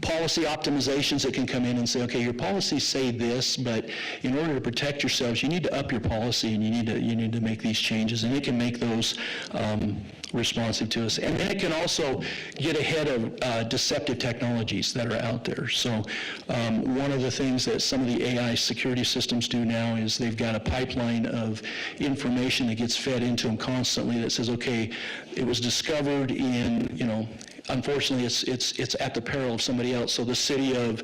Policy optimizations that can come in and say, okay, your policies say this, but in order to protect yourselves, you need to up your policy, and you need to make these changes, and it can make those responsive to us. And then it can also get ahead of deceptive technologies that are out there. So one of the things that some of the AI security systems do now is they've got a pipeline of information that gets fed into them constantly that says, okay, it was discovered in, unfortunately, it's at the peril of somebody else. So the city of,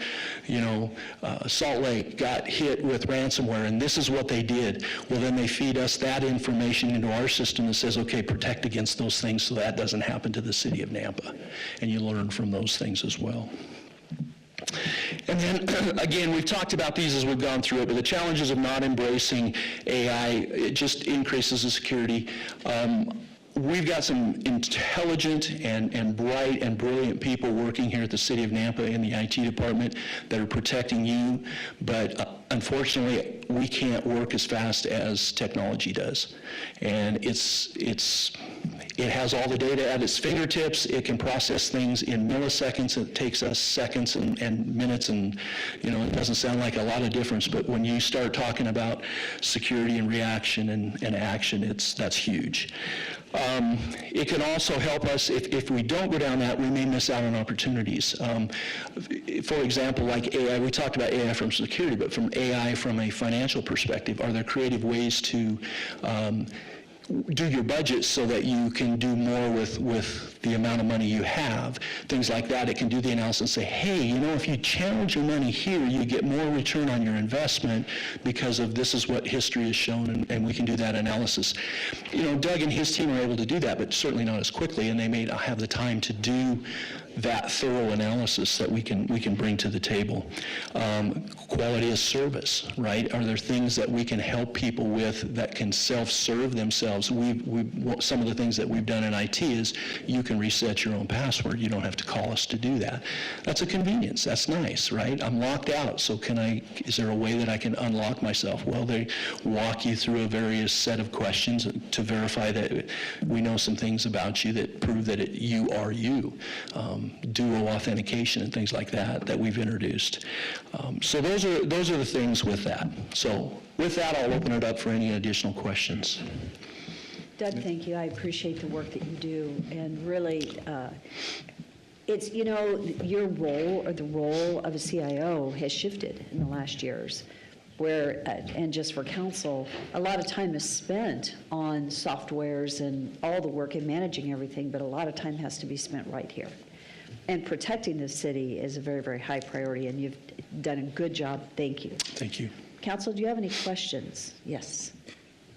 Salt Lake got hit with ransomware, and this is what they did. Well, then they feed us that information into our system that says, okay, protect against those things so that doesn't happen to the city of Nampa. And you learn from those things as well. And then, again, we've talked about these as we've gone through it, but the challenges of not embracing AI, it just increases the security. We've got some intelligent and bright and brilliant people working here at the City of Nampa in the IT department that are protecting you, but unfortunately, we can't work as fast as technology does. And it has all the data at its fingertips. It can process things in milliseconds. It takes us seconds and minutes, and it doesn't sound like a lot of difference, but when you start talking about security and reaction and action, that's huge. It can also help us, if we don't go down that, we may miss out on opportunities. For example, like AI, we talked about AI from security, but from AI from a financial perspective, are there creative ways to do your budget so that you can do more with the amount of money you have, things like that. It can do the analysis and say, hey, if you challenge your money here, you get more return on your investment because of this is what history has shown, and we can do that analysis. Doug and his team are able to do that, but certainly not as quickly, and they may not have the time to do that thorough analysis that we can bring to the table. Quality of service, right? Are there things that we can help people with that can self-serve themselves? Some of the things that we've done in IT is you can reset your own password. You don't have to call us to do that. That's a convenience. That's nice, right? I'm locked out, so is there a way that I can unlock myself? Well, they walk you through a various set of questions to verify that we know some things about you that prove that you are you. Duo authentication and things like that we've introduced. So those are the things with that. So with that, I'll open it up for any additional questions. Doug, thank you. I appreciate the work that you do, and really, it's, your role, or the role of a CIO, has shifted in the last years, where, and just for council, a lot of time is spent on softwares and all the work in managing everything, but a lot of time has to be spent right here. And protecting the city is a very, very high priority, and you've done a good job. Thank you. Thank you. Council, do you have any questions? Yes.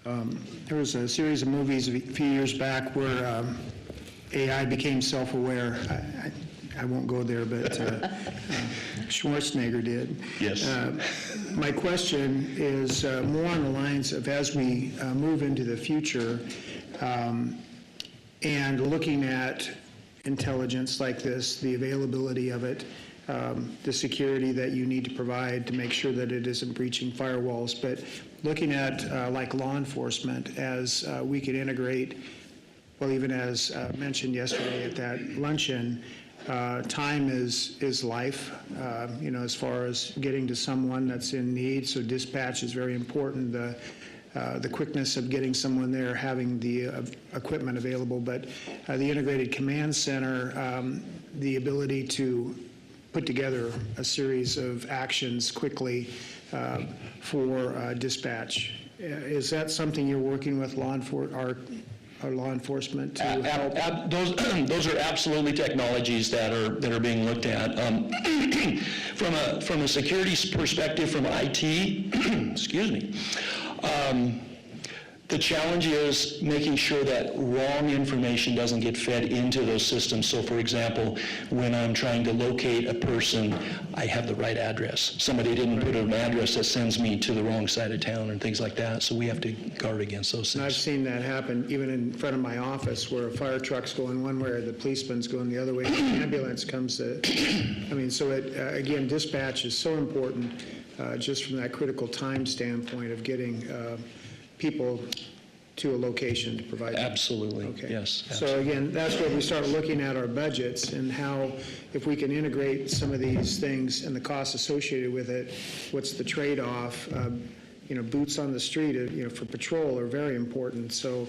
There was a series of movies a few years back where AI became self-aware. I won't go there, but Schwarzenegger did. Yes. My question is more on the lines of, as we move into the future and looking at intelligence like this, the availability of it, the security that you need to provide to make sure that it isn't breaching firewalls, but looking at like law enforcement as we could integrate, well, even as mentioned yesterday at that luncheon, time is life, as far as getting to someone that's in need, so dispatch is very important. The quickness of getting someone there, having the equipment available, but the integrated command center, the ability to put together a series of actions quickly for dispatch. Is that something you're working with law enforcement, our law enforcement to help? Those are absolutely technologies that are being looked at. From a security perspective, from IT, excuse me, the challenge is making sure that wrong information doesn't get fed into those systems. So for example, when I'm trying to locate a person, I have the right address. Somebody didn't put an address that sends me to the wrong side of town and things like that. So we have to guard against those And I've things. seen that happen even in front of my office where a fire truck's going one way or the policeman's going the other way, and the ambulance comes to, I mean, so it, again, dispatch is so important just from that critical time standpoint of getting people to a location to provide. Absolutely, Okay. yes. So again, that's where we start looking at our budgets and how, if we can integrate some of these things and the costs associated with it, what's the trade-off? You know, boots on the street, you know, for patrol are very important. So,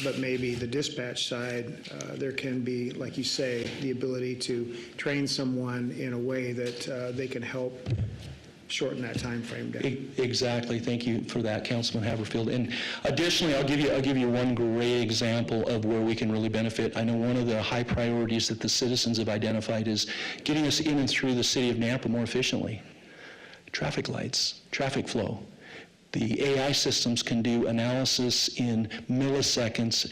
but maybe the dispatch side, there can be, like you say, the ability to train someone in a way that they can help shorten that time frame down. Exactly. Thank you for that, Councilman Haverfield. And additionally, I'll give you one great example of where we can really benefit. I know one of the high priorities that the citizens have identified is getting us in and through the city of Nampa more efficiently. Traffic lights, traffic flow. The AI systems can do analysis in milliseconds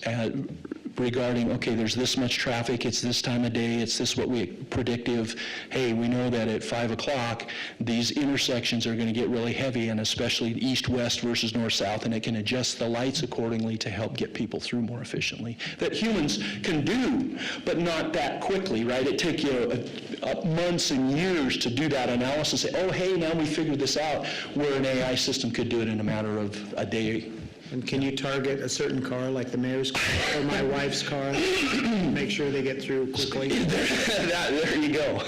regarding, okay, there's this much traffic, it's this time of day, it's this what we predictive, hey, we know that at 5 o'clock, these intersections are going to get really heavy, and especially east-west versus north-south, and it can adjust the lights accordingly to help get people through more efficiently. That humans can do, but not that quickly, right? It takes you months and years to do that analysis, say, oh, hey, now we figured this out, where an AI system could do it in a matter of a day. And can you target a certain car, like the mayor's car or my wife's car, make sure they get through quickly? There you go.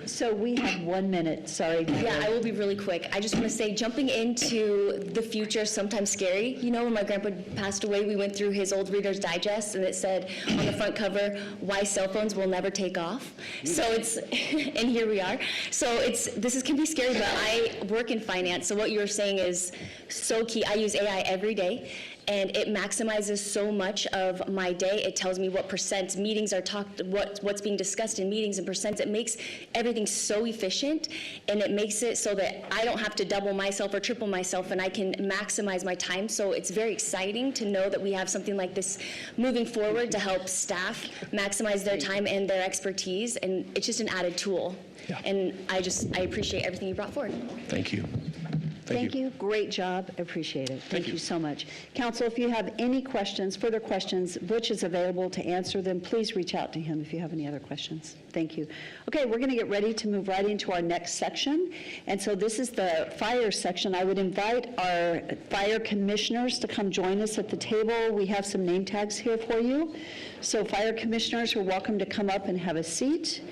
So we have 1 minute, sorry. Yeah, I will be really quick. I just want to say, jumping into the future is sometimes scary. You know, when my grandpa passed away, we went through his old Reader's Digest, and it said on the front cover, why cell phones will never take off. So it's, and here we are. So this can be scary, but I work in finance, so what you're saying is so key. I use AI every day, and it maximizes so much of my day. It tells me what percent meetings are talked, what's being discussed in meetings and percents. It makes everything so efficient, and it makes it so that I don't have to double myself or triple myself, and I can maximize my time. So it's very exciting to know that we have something like this moving forward to help staff maximize their time and their expertise, and it's just an added tool. Yeah. And I appreciate everything you brought forward. Thank you. Thank you. Great job. Appreciate it. Thank you. you so much. Council, if you have any questions, further questions, Butch is available to answer them. Please reach out to him if you have any other questions. Thank you. Okay, we're going to get ready to move right into our next section. And so this is the fire section. I would invite our fire commissioners to come join us at the table. We have some name tags here for you. So fire commissioners are welcome to come up and have a seat.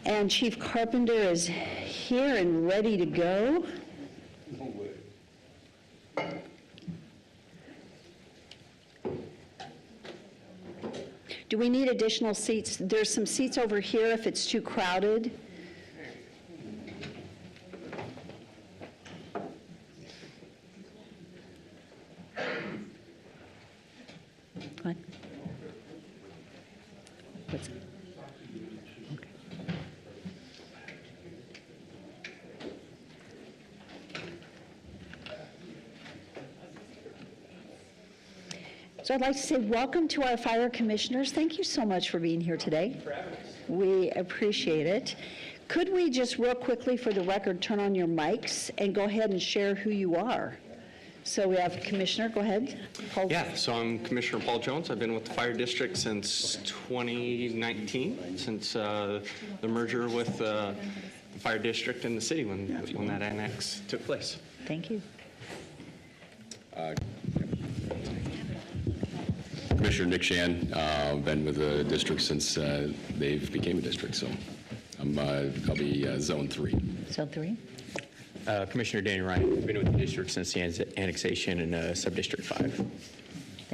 And Chief Carpenter is here and ready to go. Do we need additional seats? There's some seats over here if it's too crowded. What? What's it? Okay. So I'd like to say welcome to our fire commissioners. Thank you so much for being here today. We appreciate it. Could we just real quickly for the record turn on your mics and go ahead and share who you are? So we have Commissioner, go ahead. Paul. Yeah, so I'm Commissioner Paul Jones. I've been with the Fire District since 2019, since the merger with the Fire District and the city when that annex took place. Thank you. Commissioner Nick Shan, been with the district since they became a district, so I'll be Zone 3. Zone 3. Commissioner Danny Ryan, been with the district since the annexation in Sub-District 5.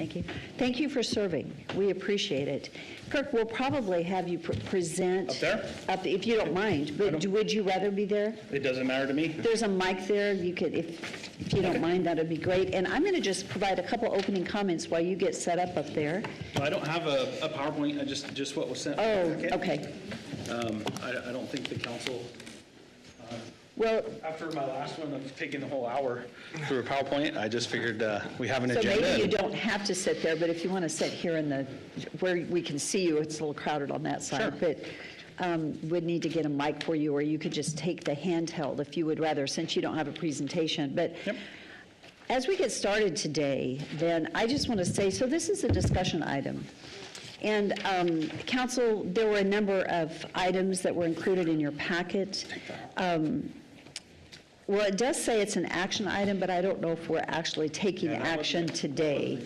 Thank you. Thank you for serving. We appreciate it. Kirk, we'll probably have you present. Up there? If you don't mind, but would you rather be there? It doesn't matter to me. There's a mic there. You could, if you don't mind, that'd be great. And I'm going to just provide a couple opening comments while you get set up there. I don't have a PowerPoint, just what was sent. Oh, okay. I don't think the council, Well, after my last one of taking the whole hour through a PowerPoint, I just figured we have an so agenda. maybe you don't have to sit there, but if you want to sit here where we can see you, it's a little crowded on that side. Sure. But we'd need to get a mic for you, or you could just take the handheld if you would rather, since you don't have a presentation. But as we get started today, then I just want to say, so this is a discussion item. And council, there were a number of items that were included in your packet. Well, it does say it's an action item, but I don't know if we're actually taking action today.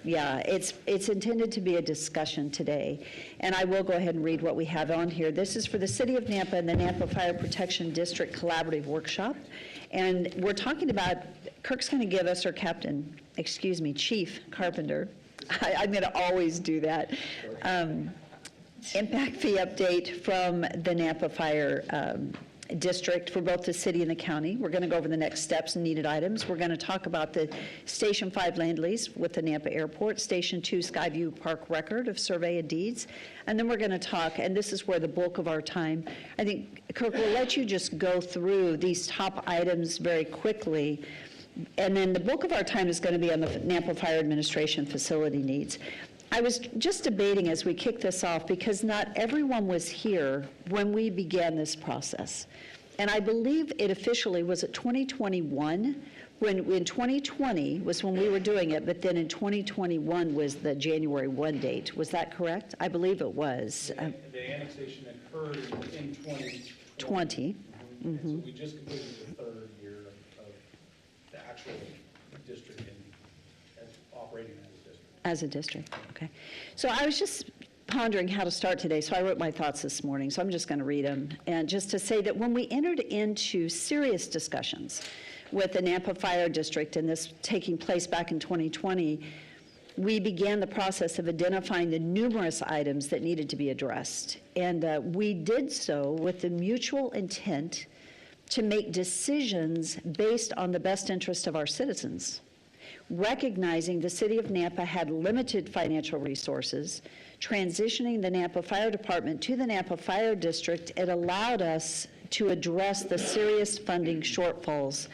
Yeah, it's intended to be a discussion today. And I will go ahead and read what we have on here. This is for the City of Nampa and the Nampa Fire Protection District Collaborative Workshop. And we're talking about, Kirk's going to give us, or Chief Carpenter, I'm going to always do that, impact fee update from the Nampa Fire District for both the city and the county. We're going to go over the next steps and needed items. We're going to talk about the Station 5 land lease with the Nampa Airport, Station 2 Skyview Park record of survey and deeds, and then we're going to talk, and this is where the bulk of our time, I think, Kirk, we'll let you just go through these top items very quickly, and then the bulk of our time is going to be on the Nampa Fire Administration facility needs. I was just debating as we kick this off, because not everyone was here when we began this process. And I believe it officially was at 2021, when in 2020 was when we were doing it, but then in 2021 was the January 1 date. Was that correct? I believe it was. The annexation occurred in 20. And so we just completed the third year of the actual district and operating as a district, okay. So I was just pondering how to start today, so I wrote my thoughts this morning, so I'm just going to read them. And just to say that when we entered into serious discussions with the Nampa Fire District, and this taking place back in 2020, we began the process of identifying the numerous items that needed to be addressed. And we did so with the mutual intent to make decisions based on the best interest of our citizens. Recognizing the City of Nampa had limited financial resources, transitioning the Nampa Fire Department to the Nampa Fire District, it allowed us to address the serious funding shortfalls.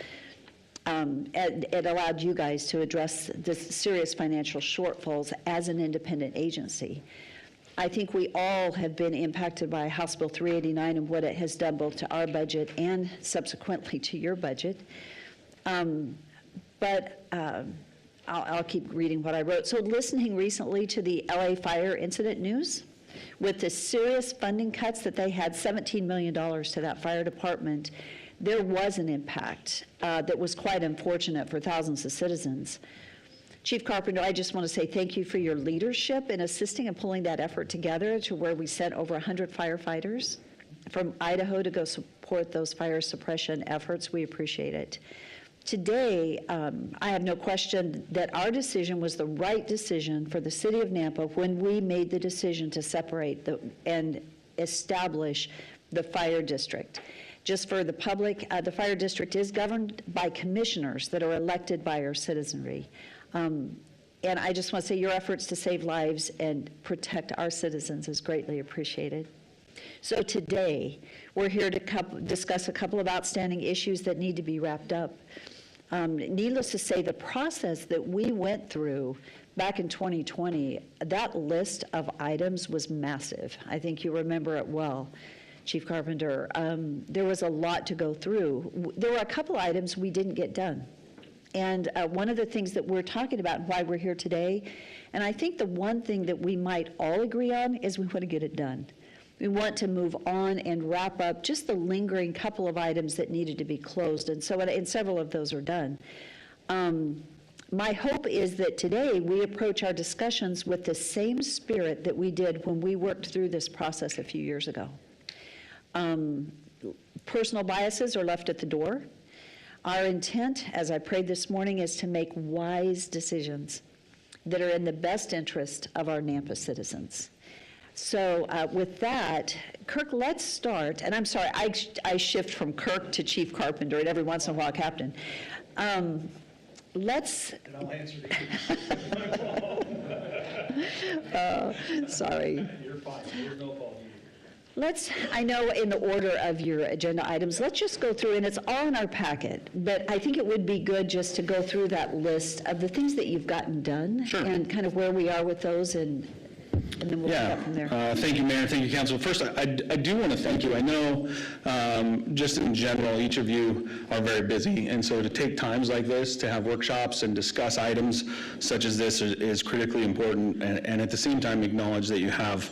It allowed you guys to address the serious financial shortfalls as an independent agency. I think we all have been impacted by House Bill 389 and what it has done both to our budget and subsequently to your budget. I'll keep reading what I wrote. So listening recently to the LA fire incident news, with the serious funding cuts that they had, $17 million to that fire department, there was an impact that was quite unfortunate for thousands of citizens. Chief Carpenter, I just want to say thank you for your leadership in assisting and pulling that effort together to where we sent over 100 firefighters from Idaho to go support those fire suppression efforts. We appreciate it. Today, I have no question that our decision was the right decision for the City of Nampa when we made the decision to separate and establish the fire district. Just for the public, the fire district is governed by commissioners that are elected by our citizenry. And I just want to say your efforts to save lives and protect our citizens is greatly appreciated. So today, we're here to discuss a couple of outstanding issues that need to be wrapped up. Needless to say, the process that we went through back in 2020, that list of items was massive. I think you remember it well, Chief Carpenter. There was a lot to go through. There were a couple items we didn't get done. And one of the things that we're talking about and why we're here today, and I think the one thing that we might all agree on is we want to get it done. We want to move on and wrap up just the lingering couple of items that needed to be closed, and several of those are done. My hope is that today we approach our discussions with the same spirit that we did when we worked through this process a few years ago. Personal biases are left at the door. Our intent, as I prayed this morning, is to make wise decisions. that are in the best interest of our Nampa citizens. So with that, Kirk, let's start, and I'm sorry, I shift from Kirk to Chief Carpenter and every once in a while Captain. Let's, And I'll answer to sorry. You're fine, there's no fault. I know in the order of your agenda items, let's just go through, and it's all in our packet, but I think it would be good just to go through that list of the things that you've gotten done. Sure. And kind of where we are with those, and then we'll pick up from there. Thank you, Mayor. Thank you, Council. First, I do want to thank you. I know, just in general, each of you are very busy, and so to take times like this to have workshops and discuss items such as this is critically important, and at the same time acknowledge that you have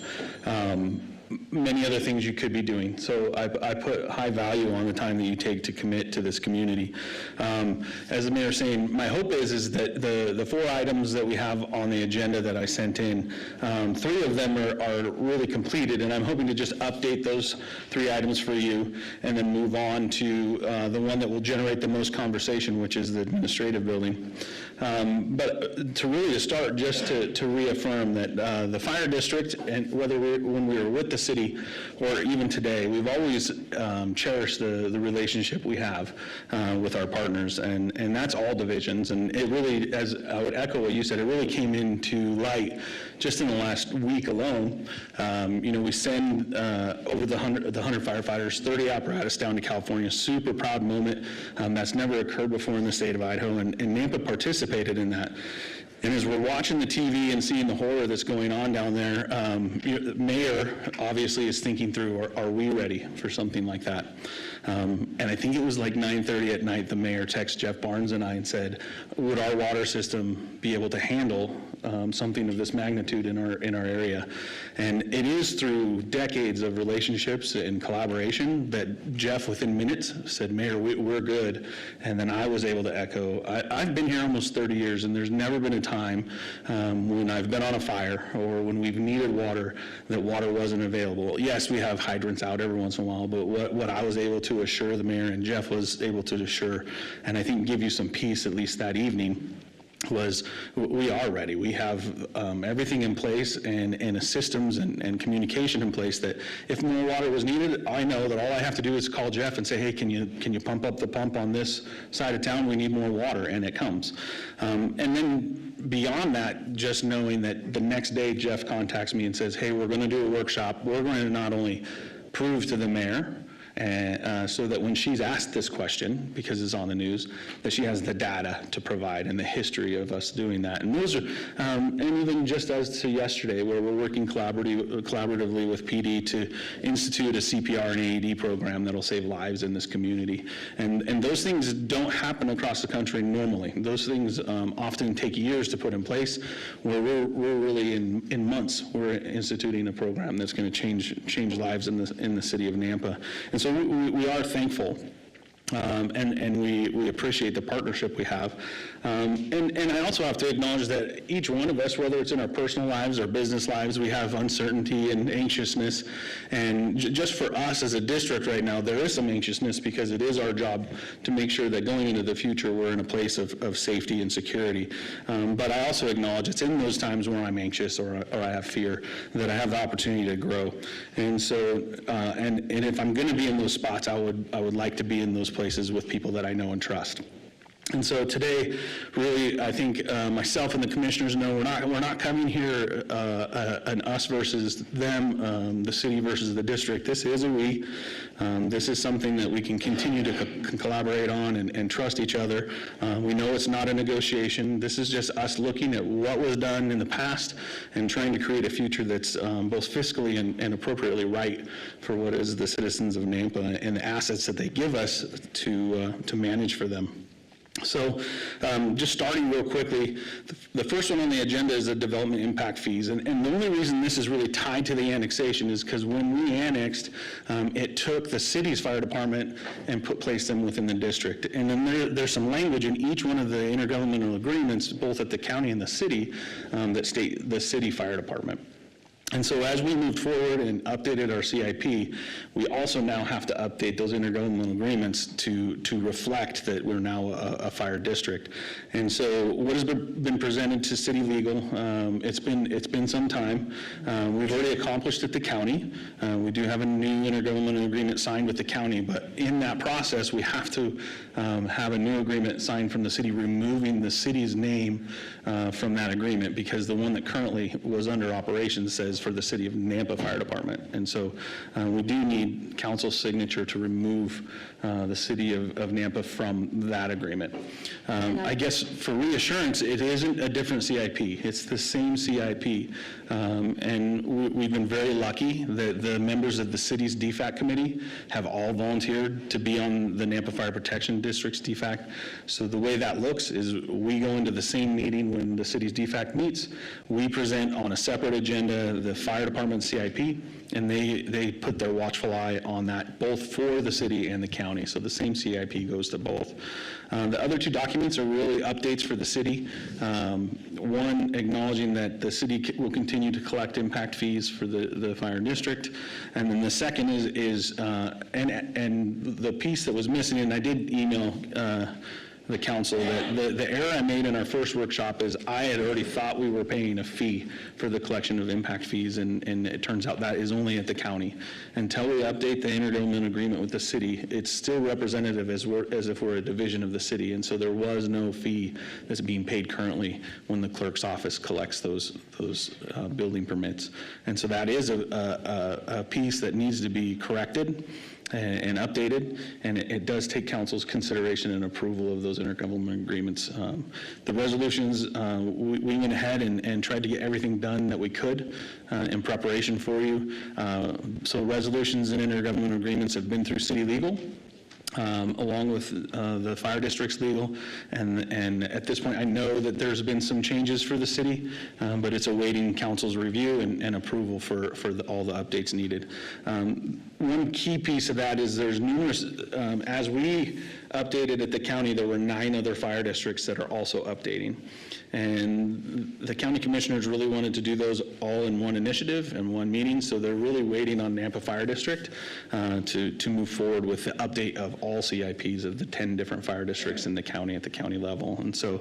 many other things you could be doing. So I put high value on the time that you take to commit to this community. As the mayor was saying, my hope is that the 4 items that we have on the agenda that I sent in, 3 of them are really completed, and I'm hoping to just update those 3 items for you and then move on to the one that will generate the most conversation, which is the administrative building. But to start, just to reaffirm that the fire district, and when we were with the city or even today, we've always cherished the relationship we have with our partners, and that's all divisions. And it really, as I would echo what you said, it really came into light just in the last week alone. We send over the 100 firefighters, 30 apparatus down to California. Super proud moment. That's never occurred before in the state of Idaho, and Nampa participated in that. And as we're watching the TV and seeing the horror that's going on down there, the mayor obviously is thinking through, are we ready for something like that? And I think it was like 9:30 at night, the mayor texted Jeff Barnes and I and said, would our water system be able to handle something of this magnitude in our area? And it is through decades of relationships and collaboration that Jeff, within minutes, said, Mayor, we're good. And then I was able to echo, I've been here almost 30 years, and there's never been a time when I've been on a fire or when we've needed water that water wasn't available. Yes, we have hydrants out every once in a while, but what I was able to assure the mayor and Jeff was able to assure, and I think give you some peace at least that evening, was we are ready. We have everything in place and systems and communication in place that if more water was needed, I know that all I have to do is call Jeff and say, hey, can you pump up the pump on this side of town? We need more water, and it comes. And then beyond that, just knowing that the next day Jeff contacts me and says, hey, we're going to do a workshop. We're going to not only prove to the mayor, so that when she's asked this question, because it's on the news, that she has the data to provide and the history of us doing that. And those are, and even just as to yesterday, where we're working collaboratively with PD to institute a CPR and AED program that'll save lives in this community. And those things don't happen across the country normally. Those things often take years to put in place, where we're really in months, we're instituting a program that's going to change lives in the city of Nampa. And so we are thankful, and we appreciate the partnership we have. And I also have to acknowledge that each one of us, whether it's in our personal lives or business lives, we have uncertainty and anxiousness. And just for us as a district right now, there is some anxiousness because it is our job to make sure that going into the future, we're in a place of safety and security. But I also acknowledge it's in those times where I'm anxious or I have fear that I have the opportunity to grow. And so, and if I'm going to be in those spots, I would like to be in those places with people that I know and trust. And so today, really, I think myself and the commissioners know we're not coming here an us versus them, the city versus the district. This is a we. This is something that we can continue to collaborate on and trust each other. We know it's not a negotiation. This is just us looking at what was done in the past and trying to create a future that's both fiscally and appropriately right for what is the citizens of Nampa and the assets that they give us to manage for them. So just starting real quickly, the first one on the agenda is the development impact fees. And the only reason this is really tied to the annexation is because when we annexed, it took the city's fire department and placed them within the district. And then there's some language in each one of the intergovernmental agreements, both at the county and the city, that state the city fire department. And so as we moved forward and updated our CIP, we also now have to update those intergovernmental agreements to reflect that we're now a fire district. And so what has been presented to city legal, it's been some time. We've already accomplished at the county. We do have a new intergovernmental agreement signed with the county, but in that process, we have to have a new agreement signed from the city, removing the city's name from that agreement, because the one that currently was under operations says for the City of Nampa Fire Department. And so we do need council's signature to remove the City of Nampa from that agreement. I guess for reassurance, it isn't a different CIP. It's the same CIP. And we've been very lucky that the members of the city's DFAC committee have all volunteered to be on the Nampa Fire Protection District's DFAC. So the way that looks is we go into the same meeting when the city's DFAC meets. We present on a separate agenda the fire department CIP, and they put their watchful eye on that, both for the city and the county. So the same CIP goes to both. The other two documents are really updates for the city. One, acknowledging that the city will continue to collect impact fees for the fire district. And then the second is the piece that was missing, and I did email the council, that the error I made in our first workshop is I had already thought we were paying a fee for the collection of impact fees, and it turns out that is only at the county. Until we update the intergovernmental agreement with the city, it's still representative as if we're a division of the city, and so there was no fee that's being paid currently when the clerk's office collects those building permits. And so that is a piece that needs to be corrected and updated, and it does take council's consideration and approval of those intergovernmental agreements. The resolutions, we went ahead and tried to get everything done that we could in preparation for you. So resolutions and intergovernmental agreements have been through city legal, along with the fire district's legal, and at this point I know that there's been some changes for the city, but it's awaiting council's review and approval for all the updates needed. One key piece of that is there's numerous, as we updated at the county, there were 9 other fire districts that are also updating. And the county commissioners really wanted to do those all in one initiative and one meeting, so they're really waiting on Nampa Fire District to move forward with the update of all CIPs of the 10 different fire districts in the county at the county level. And so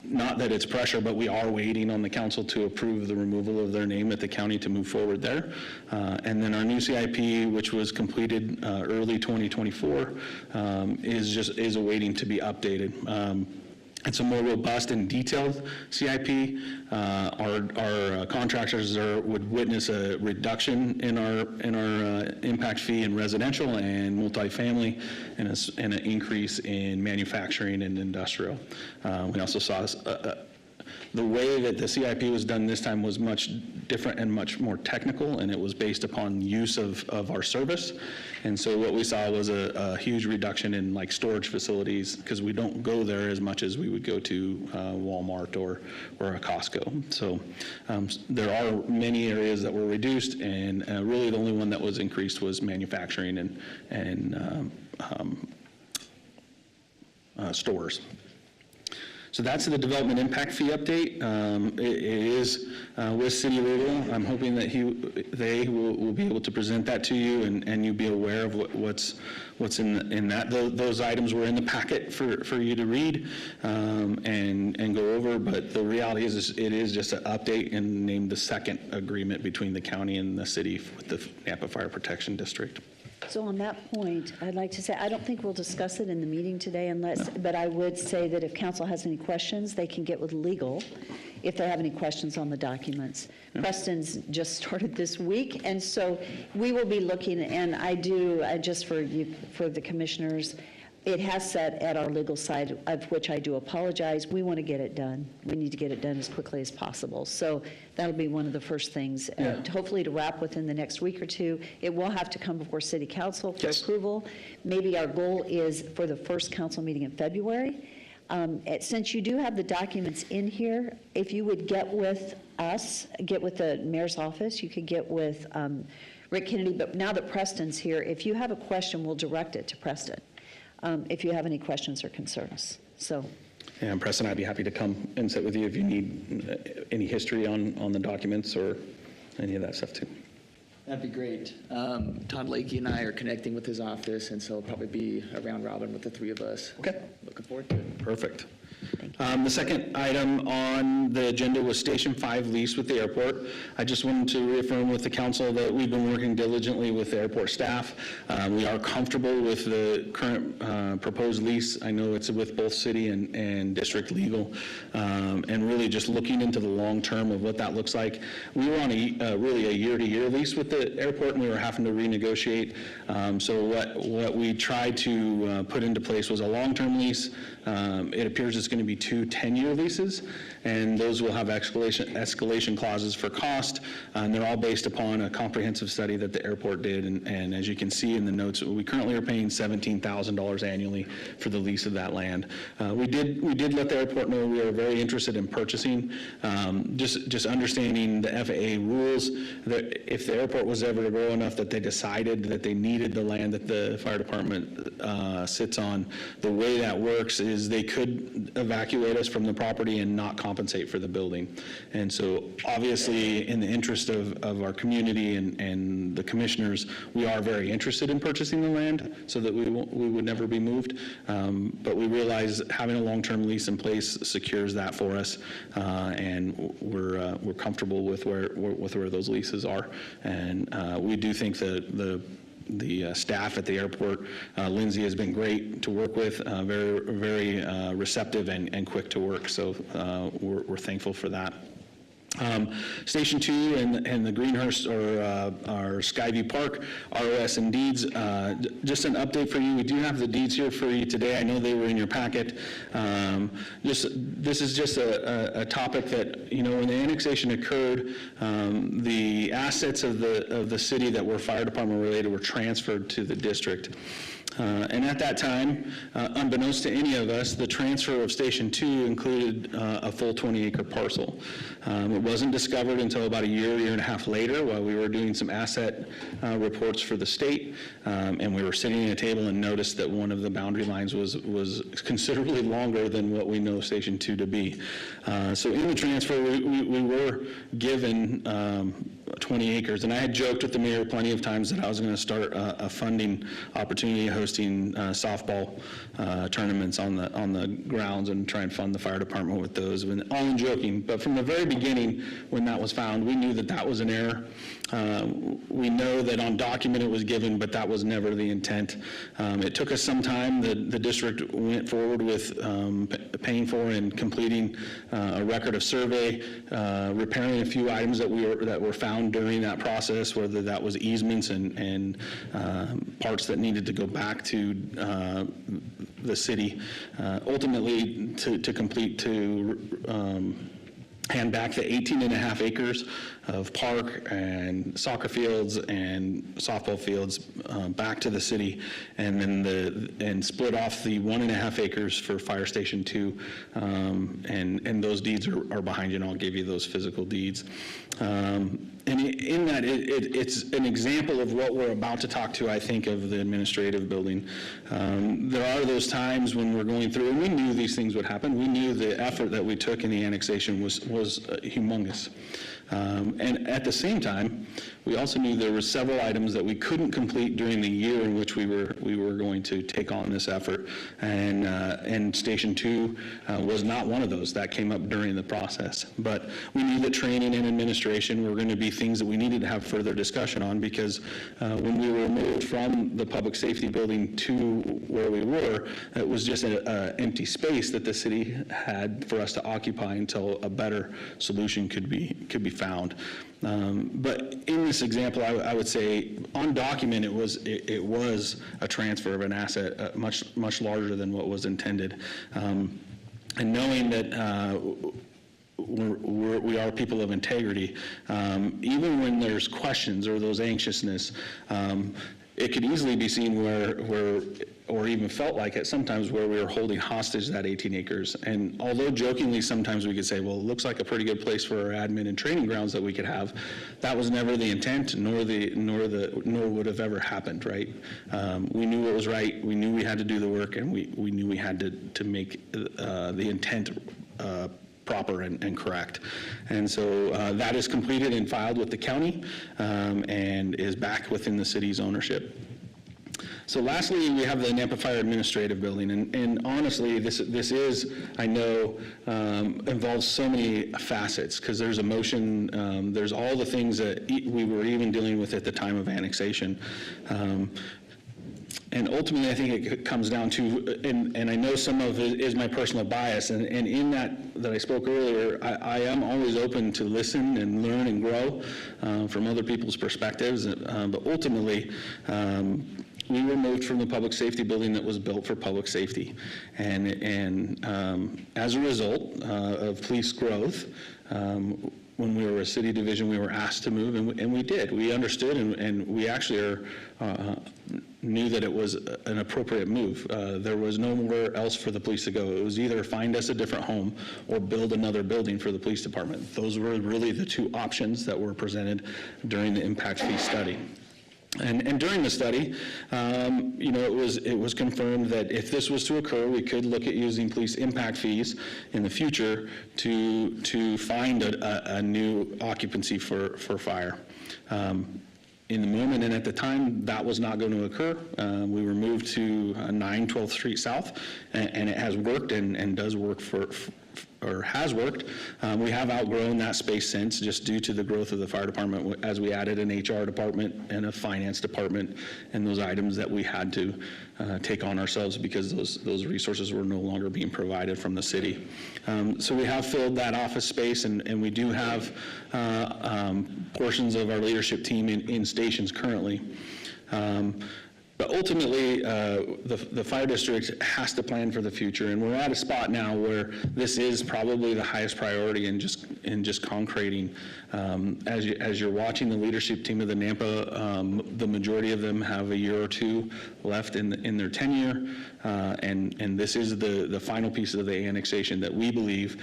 not that it's pressure, but we are waiting on the council to approve the removal of their name at the county to move forward there. And then our new CIP, which was completed early 2024, is awaiting to be updated. It's a more robust and detailed CIP. Our contractors would witness a reduction in our impact fee in residential and multifamily, and an increase in manufacturing and industrial. We also saw the way that the CIP was done this time was much different and much more technical, and it was based upon use of our service. And so what we saw was a huge reduction in like storage facilities, because we don't go there as much as we would go to Walmart or a Costco. So there are many areas that were reduced, and really the only one that was increased was manufacturing and stores. So that's the development impact fee update. It is with City Legal. I'm hoping that they will be able to present that to you, and you'll be aware of what's in that. Those items were in the packet for you to read and go over, but the reality is it is just an update and name the second agreement between the county and the city with the Nampa Fire Protection District. So on that point, I'd like to say, I don't think we'll discuss it in the meeting today but I would say that if council has any questions, they can get with legal if they have any questions on the documents. Preston's just started this week, and so we will be looking, and I do, just for you, for the commissioners, it has said at our legal side, of which I do apologize, we want to get it done. We need to get it done as quickly as possible. So that'll be one of the first things, hopefully to wrap within the next week or two. It will have to come before City Council for approval. Maybe our goal is for the first council meeting in February. Since you do have the documents in here, if you would get with us, get with the mayor's office, you could get with Rick Kennedy, but now that Preston's here, if you have a question, we'll direct it to Preston. If you have any questions or concerns. So And Preston, I'd be happy to come and sit with you if you need any history on the documents or any of that stuff too. That'd be great. Todd Lakey and I are connecting with his office, and so it'll probably be a round robin with the three of us. Okay. Looking forward to it. Perfect. The second item on the agenda was Station 5 lease with the airport. I just wanted to reaffirm with the council that we've been working diligently with the airport staff. We are comfortable with the current proposed lease. I know it's with both city and district legal, and really just looking into the long term of what that looks like. We were on really a year-to-year lease with the airport, and we were having to renegotiate. So what we tried to put into place was a long-term lease. It appears it's going to be 2 10-year leases, and those will have escalation clauses for cost, and they're all based upon a comprehensive study that the airport did, and as you can see in the notes, we currently are paying $17,000 annually for the lease of that land. We did let the airport know we are very interested in purchasing, just understanding the FAA rules, that if the airport was ever to grow enough that they decided that they needed the land that the fire department sits on, the way that works is they could evacuate us from the property and not compensate for the building. And so obviously in the interest of our community and the commissioners, we are very interested in purchasing the land so that we would never be moved. But we realize having a long-term lease in place secures that for us, and we're comfortable with where those leases are. And we do think that the staff at the airport, Lindsay has been great to work with, very receptive and quick to work, so we're thankful for that. Station 2 and the Greenhurst or Skyview Park, ROS and deeds. Just an update for you. We do have the deeds here for you today. I know they were in your packet. This is just a topic that, when the annexation occurred, the assets of the city that were fire department related were transferred to the district. And at that time, unbeknownst to any of us, the transfer of Station 2 included a full 20-acre parcel. It wasn't discovered until about a year and a half later while we were doing some asset reports for the state, and we were sitting at a table and noticed that one of the boundary lines was considerably longer than what we know Station 2 to be. So in the transfer, we were given 20 acres, and I had joked with the mayor plenty of times that I was going to start a funding opportunity hosting softball tournaments on the grounds and try and fund the fire department with those, all in joking. But from the very beginning, when that was found, we knew that that was an error. We know that on document it was given, but that was never the intent. It took us some time. The district went forward with paying for and completing a record of survey, repairing a few items that were found during that process, whether that was easements and parts that needed to go back to the city, ultimately to complete to hand back the 18.5 acres of park and soccer fields and softball fields back to the city, and then split off the 1.5 acres for Fire Station 2, and those deeds are behind you, and I'll give you those physical deeds. And in that, it's an example of what we're about to talk to, I think, of the administrative building. There are those times when we're going through, and we knew these things would happen. We knew the effort that we took in the annexation was humongous. And at the same time, we also knew there were several items that we couldn't complete during the year in which we were going to take on this effort, and Station 2 was not one of those. That came up during the process. But we knew that training and administration were going to be things that we needed to have further discussion on, because when we were moved from the public safety building to where we were, it was just an empty space that the city had for us to occupy until a better solution could be found. But in this example, I would say on document, it was a transfer of an asset much larger than what was intended. And knowing that we are people of integrity, even when there's questions or those anxiousness, it could easily be seen where, or even felt like it sometimes, where we were holding hostage that 18 acres. And although jokingly sometimes we could say, well, it looks like a pretty good place for our admin and training grounds that we could have, that was never the intent, nor would have ever happened, right? We knew what was right, we knew we had to do the work, and we knew we had to make the intent proper and correct. And so that is completed and filed with the county and is back within the city's ownership. So lastly, we have the Nampa Fire Administrative Building, and honestly, this is, I know, involves so many facets, because there's a motion, there's all the things that we were even dealing with at the time of annexation. And ultimately, I think it comes down to, and I know some of it is my personal bias, and in that I spoke earlier, I am always open to listen and learn and grow from other people's perspectives, but ultimately, we were moved from the public safety building that was built for public safety. And as a result of police growth, when we were a city division, we were asked to move, and we did. We understood, and we actually knew that it was an appropriate move. There was nowhere else for the police to go. It was either find us a different home or build another building for the police department. Those were really the two options that were presented during the impact fee study. And during the study, it was confirmed that if this was to occur, we could look at using police impact fees in the future to find a new occupancy for fire. In the moment and at the time, that was not going to occur. We were moved to 9 12th Street South, and it has worked and does work or has worked. We have outgrown that space since, just due to the growth of the fire department, as we added an HR department and a finance department, and those items that we had to take on ourselves because those resources were no longer being provided from the city. So we have filled that office space, and we do have portions of our leadership team in stations currently. But ultimately, the fire district has to plan for the future, and we're at a spot now where this is probably the highest priority in just concreting. As you're watching the leadership team of the Nampa, the majority of them have a year or two left in their tenure, and this is the final piece of the annexation that we believe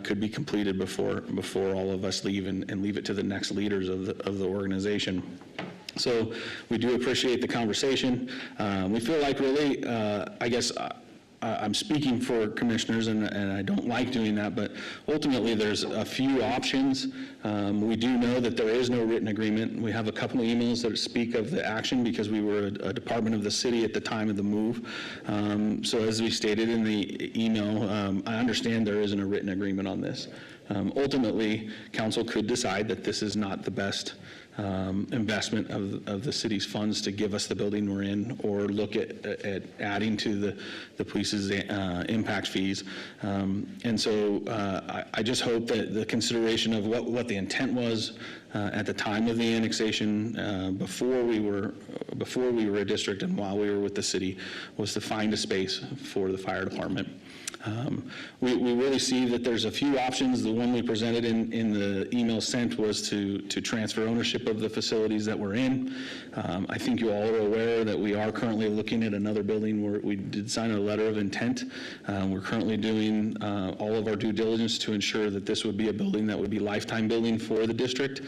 could be completed before all of us leave and leave it to the next leaders of the organization. So we do appreciate the conversation. We feel like really, I guess I'm speaking for commissioners, and I don't like doing that, but ultimately there's a few options. We do know that there is no written agreement. We have a couple of emails that speak of the action because we were a department of the city at the time of the move. So as we stated in the email, I understand there isn't a written agreement on this. Ultimately, council could decide that this is not the best investment of the city's funds to give us the building we're in, or look at adding to the police's impact fees. And so I just hope that the consideration of what the intent was at the time of the annexation, before we were a district and while we were with the city, was to find a space for the fire department. We really see that there's a few options. The one we presented in the email sent was to transfer ownership of the facilities that we're in. I think you all are aware that we are currently looking at another building where we did sign a letter of intent. We're currently doing all of our due diligence to ensure that this would be a building that would be lifetime building for the district.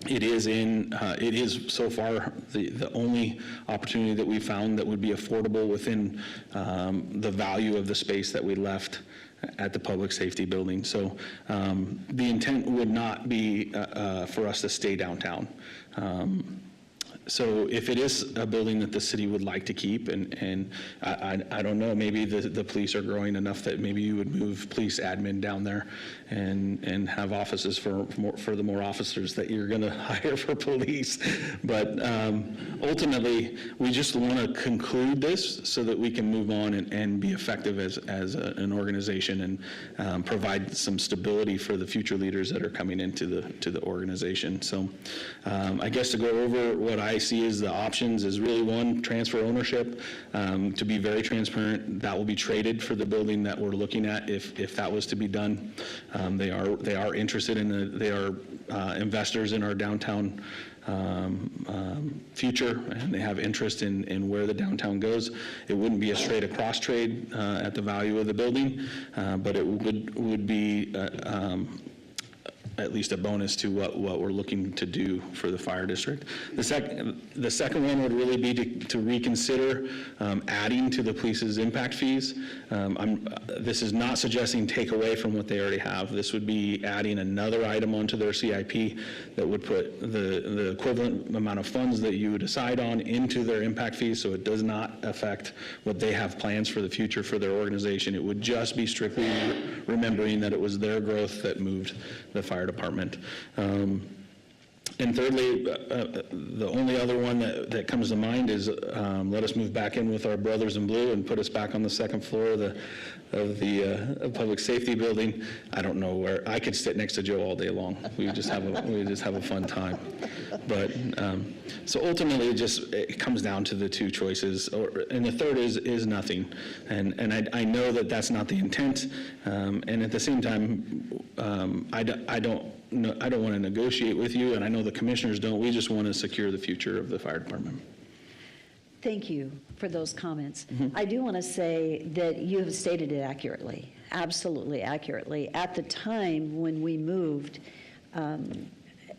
It is so far the only opportunity that we found that would be affordable within the value of the space that we left at the public safety building. So the intent would not be for us to stay downtown. So if it is a building that the city would like to keep, and I don't know, maybe the police are growing enough that maybe you would move police admin down there and have offices for the more officers that you're going to hire for police. But ultimately, we just want to conclude this so that we can move on and be effective as an organization and provide some stability for the future leaders that are coming into the organization. So I guess to go over what I see as the options is really, one, transfer ownership. To be very transparent, that will be traded for the building that we're looking at if that was to be done. They are interested in they are investors in our downtown future, and they have interest in where the downtown goes. It wouldn't be a straight across trade at the value of the building, but it would be at least a bonus to what we're looking to do for the fire district. The second one would really be to reconsider adding to the police's impact fees. This is not suggesting take away from what they already have. This would be adding another item onto their CIP that would put the equivalent amount of funds that you decide on into their impact fees, so it does not affect what they have plans for the future for their organization. It would just be strictly remembering that it was their growth that moved the fire department. And thirdly, the only other one that comes to mind is let us move back in with our brothers in blue and put us back on the second floor of the public safety building. I don't know where, I could sit next to Joe all day long. We would just have a fun time. But so ultimately, it comes down to the two choices, and the third is nothing. And I know that that's not the intent. And at the same time, I don't want to negotiate with you, and I know the commissioners don't. We just want to secure the future of the fire department. Thank you for those comments. I do want to say that you have stated it accurately, absolutely accurately. At the time when we moved,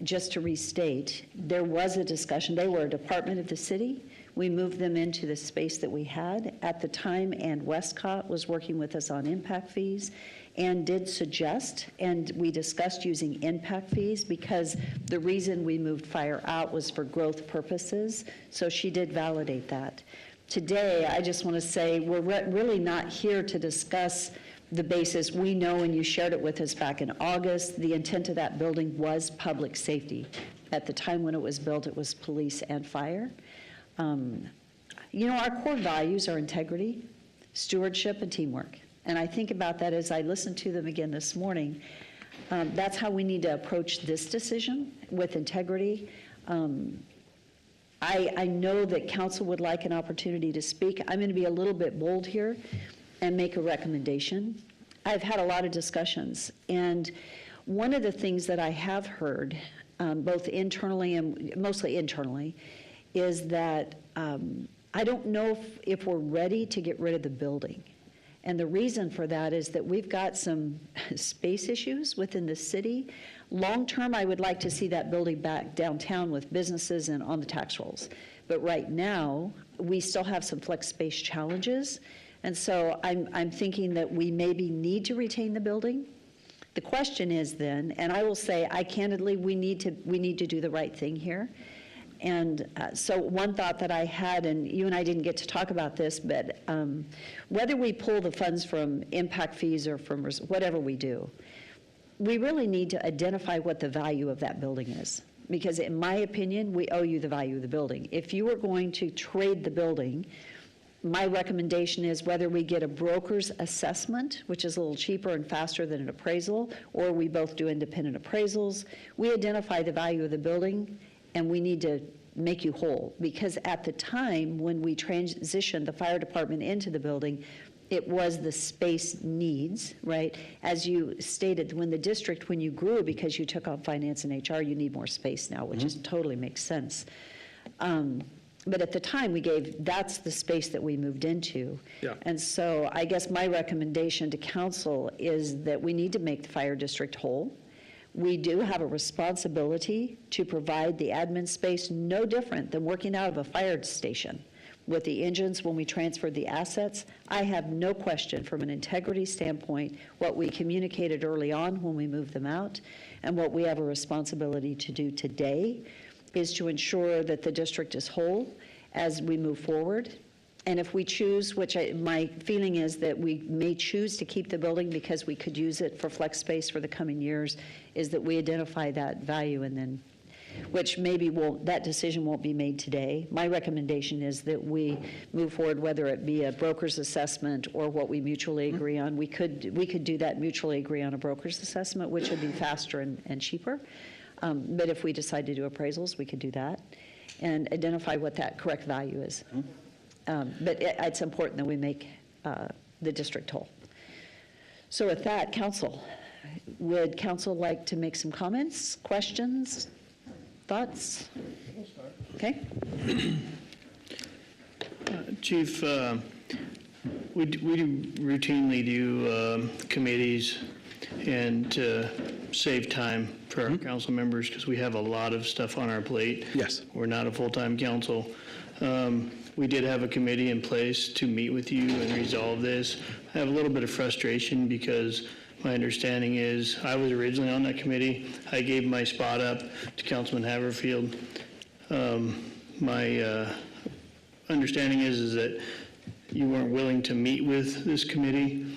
just to restate, there was a discussion. They were a department of the city. We moved them into the space that we had at the time, and Westcott was working with us on impact fees and did suggest, and we discussed using impact fees because the reason we moved fire out was for growth purposes, so she did validate that. Today, I just want to say we're really not here to discuss the basis. We know, and you shared it with us back in August, the intent of that building was public safety. At the time when it was built, it was police and fire. You know, our core values are integrity, stewardship, and teamwork. And I think about that as I listened to them again this morning. That's how we need to approach this decision, with integrity. I know that council would like an opportunity to speak. I'm going to be a little bit bold here and make a recommendation. I've had a lot of discussions, and one of the things that I have heard, both internally and mostly internally, is that I don't know if we're ready to get rid of the building. And the reason for that is that we've got some space issues within the city. Long-term, I would like to see that building back downtown with businesses and on the tax rolls. But right now, we still have some flex space challenges. And so I'm thinking that we maybe need to retain the building. The question is then, and I will say, candidly, we need to do the right thing here. And so one thought that I had, and you and I didn't get to talk about this, but whether we pull the funds from impact fees or from whatever we do, we really need to identify what the value of that building is. Because in my opinion, we owe you the value of the building. If you were going to trade the building, my recommendation is whether we get a broker's assessment, which is a little cheaper and faster than an appraisal, or we both do independent appraisals, we identify the value of the building, and we need to make you whole. Because at the time when we transitioned the fire department into the building, it was the space needs, right? As you stated, when you grew because you took on finance and HR, you need more space now, which is totally makes sense. But at the time that's the space that we moved into. Yeah. And so I guess my recommendation to council is that we need to make the fire district whole. We do have a responsibility to provide the admin space, no different than working out of a fire station. With the engines, when we transferred the assets, I have no question from an integrity standpoint what we communicated early on when we moved them out, and what we have a responsibility to do today is to ensure that the district is whole as we move forward. And if we choose, my feeling is that we may choose to keep the building because we could use it for flex space for the coming years, is that we identify that value, and then, which maybe that decision won't be made today. My recommendation is that we move forward, whether it be a broker's assessment or what we mutually agree on. We could do that, mutually agree on a broker's assessment, which would be faster and cheaper. But if we decide to do appraisals, we could do that and identify what that correct value is. But it's important that we make the district whole. So with that, council, would council like to make some comments, questions? thoughts? Okay. Chief, we routinely do committees and to save time for our council members because we have a lot of stuff on our plate. Yes. We're not a full-time council. We did have a committee in place to meet with you and resolve this. I have a little bit of frustration because my understanding is I was originally on that committee. I gave my spot up to Councilman Haverfield. My understanding is that you weren't willing to meet with this committee.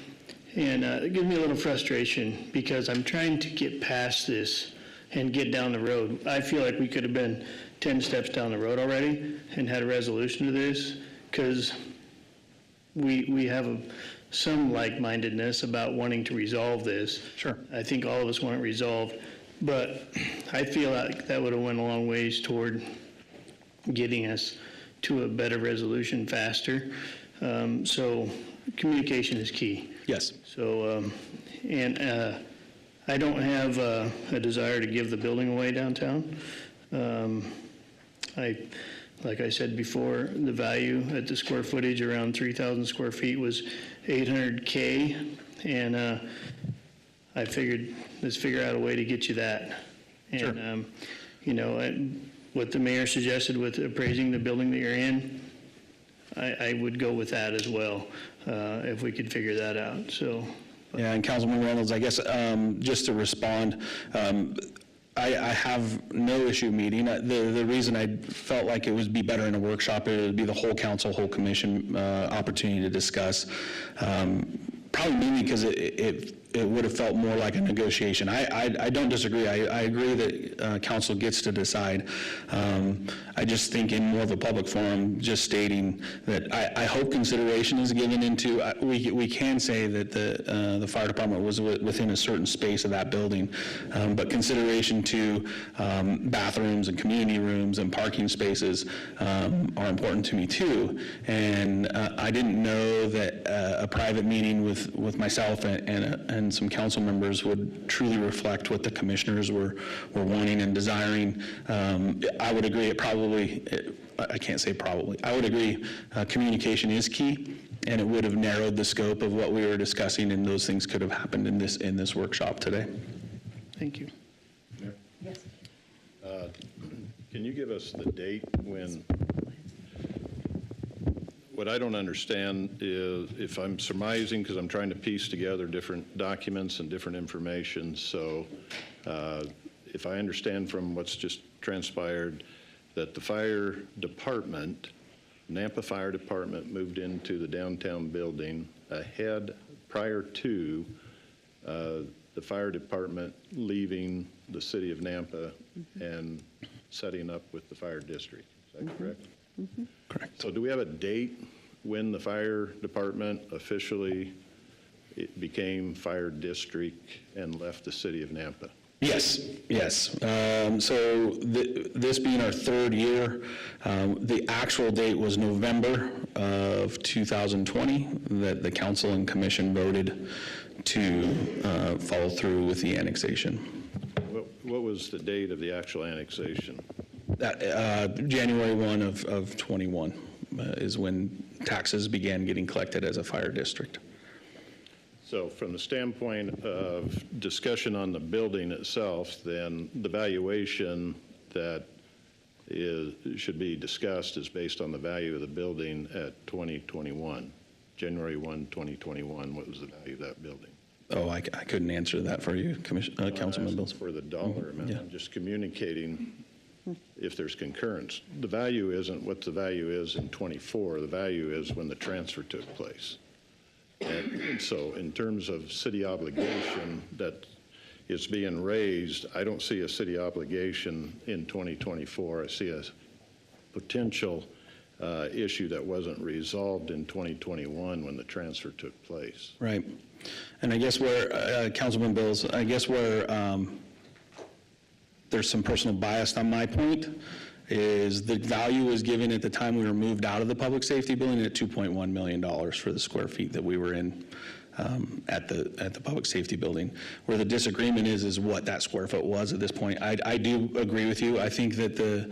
And it gives me a little frustration because I'm trying to get past this and get down the road. I feel like we could have been 10 steps down the road already and had a resolution to this because we have some like-mindedness about wanting to resolve this. Sure. I think all of us want it resolved, but I feel like that would have went a long ways toward getting us to a better resolution faster. So communication is key. Yes. So, I don't have a desire to give the building away downtown. Like I said before, the value at the square footage around 3,000 square feet was $800K, and I figured, let's figure out a way to get you that. Sure. And, you know, what the mayor suggested with appraising the building that you're in, I would go with that as well, if we could figure that out, so. Yeah, and Councilman Reynolds, I guess, just to respond, I have no issue meeting. The reason I felt like it would be better in a workshop, it would be the whole council, whole commission opportunity to discuss. Probably mainly because it would have felt more like a negotiation. I don't disagree. I agree that council gets to decide. I just think in more of a public forum, just stating that I hope consideration is given into, we can say that the fire department was within a certain space of that building, but consideration to bathrooms and community rooms and parking spaces are important to me too. And I didn't know that a private meeting with myself and some council members would truly reflect what the commissioners were wanting and desiring. I would agree I can't say probably, I would agree communication is key, and it would have narrowed the scope of what we were discussing, and those things could have happened in this workshop today. Thank you. Yes. Can you give us the date when, what I don't understand is, if I'm surmising, because I'm trying to piece together different documents and different information, so if I understand from what's just transpired, that the fire department, Nampa Fire Department, moved into the downtown building prior to the fire department leaving the city of Nampa and setting up with the fire district. Is that correct? Correct. So do we have a date when the fire department officially became fire district and left the city of Nampa? Yes. So this being our third year, the actual date was November of 2020 that the council and commission voted to follow through with the annexation. What was the date of the actual annexation? January 1 of 21 is when taxes began getting collected as a fire district. So from the standpoint of discussion on the building itself, then the valuation that should be discussed is based on the value of the building at 2021, January 1, 2021. What was the value of that building? Oh, I couldn't answer that for you, Councilman Bills. For the dollar amount, Yeah. I'm just communicating if there's concurrence. The value isn't what the value is in 24. The value is when the transfer took place. And so in terms of city obligation that is being raised, I don't see a city obligation in 2024. I see a potential issue that wasn't resolved in 2021 when the transfer took place. Right. And I guess where, Councilman Bills, I guess where there's some personal bias on my point is the value was given at the time we were moved out of the public safety building at $2.1 million for the square feet that we were in. at the public safety building. Where the disagreement is what that square foot was at this point. I do agree with you. I think that the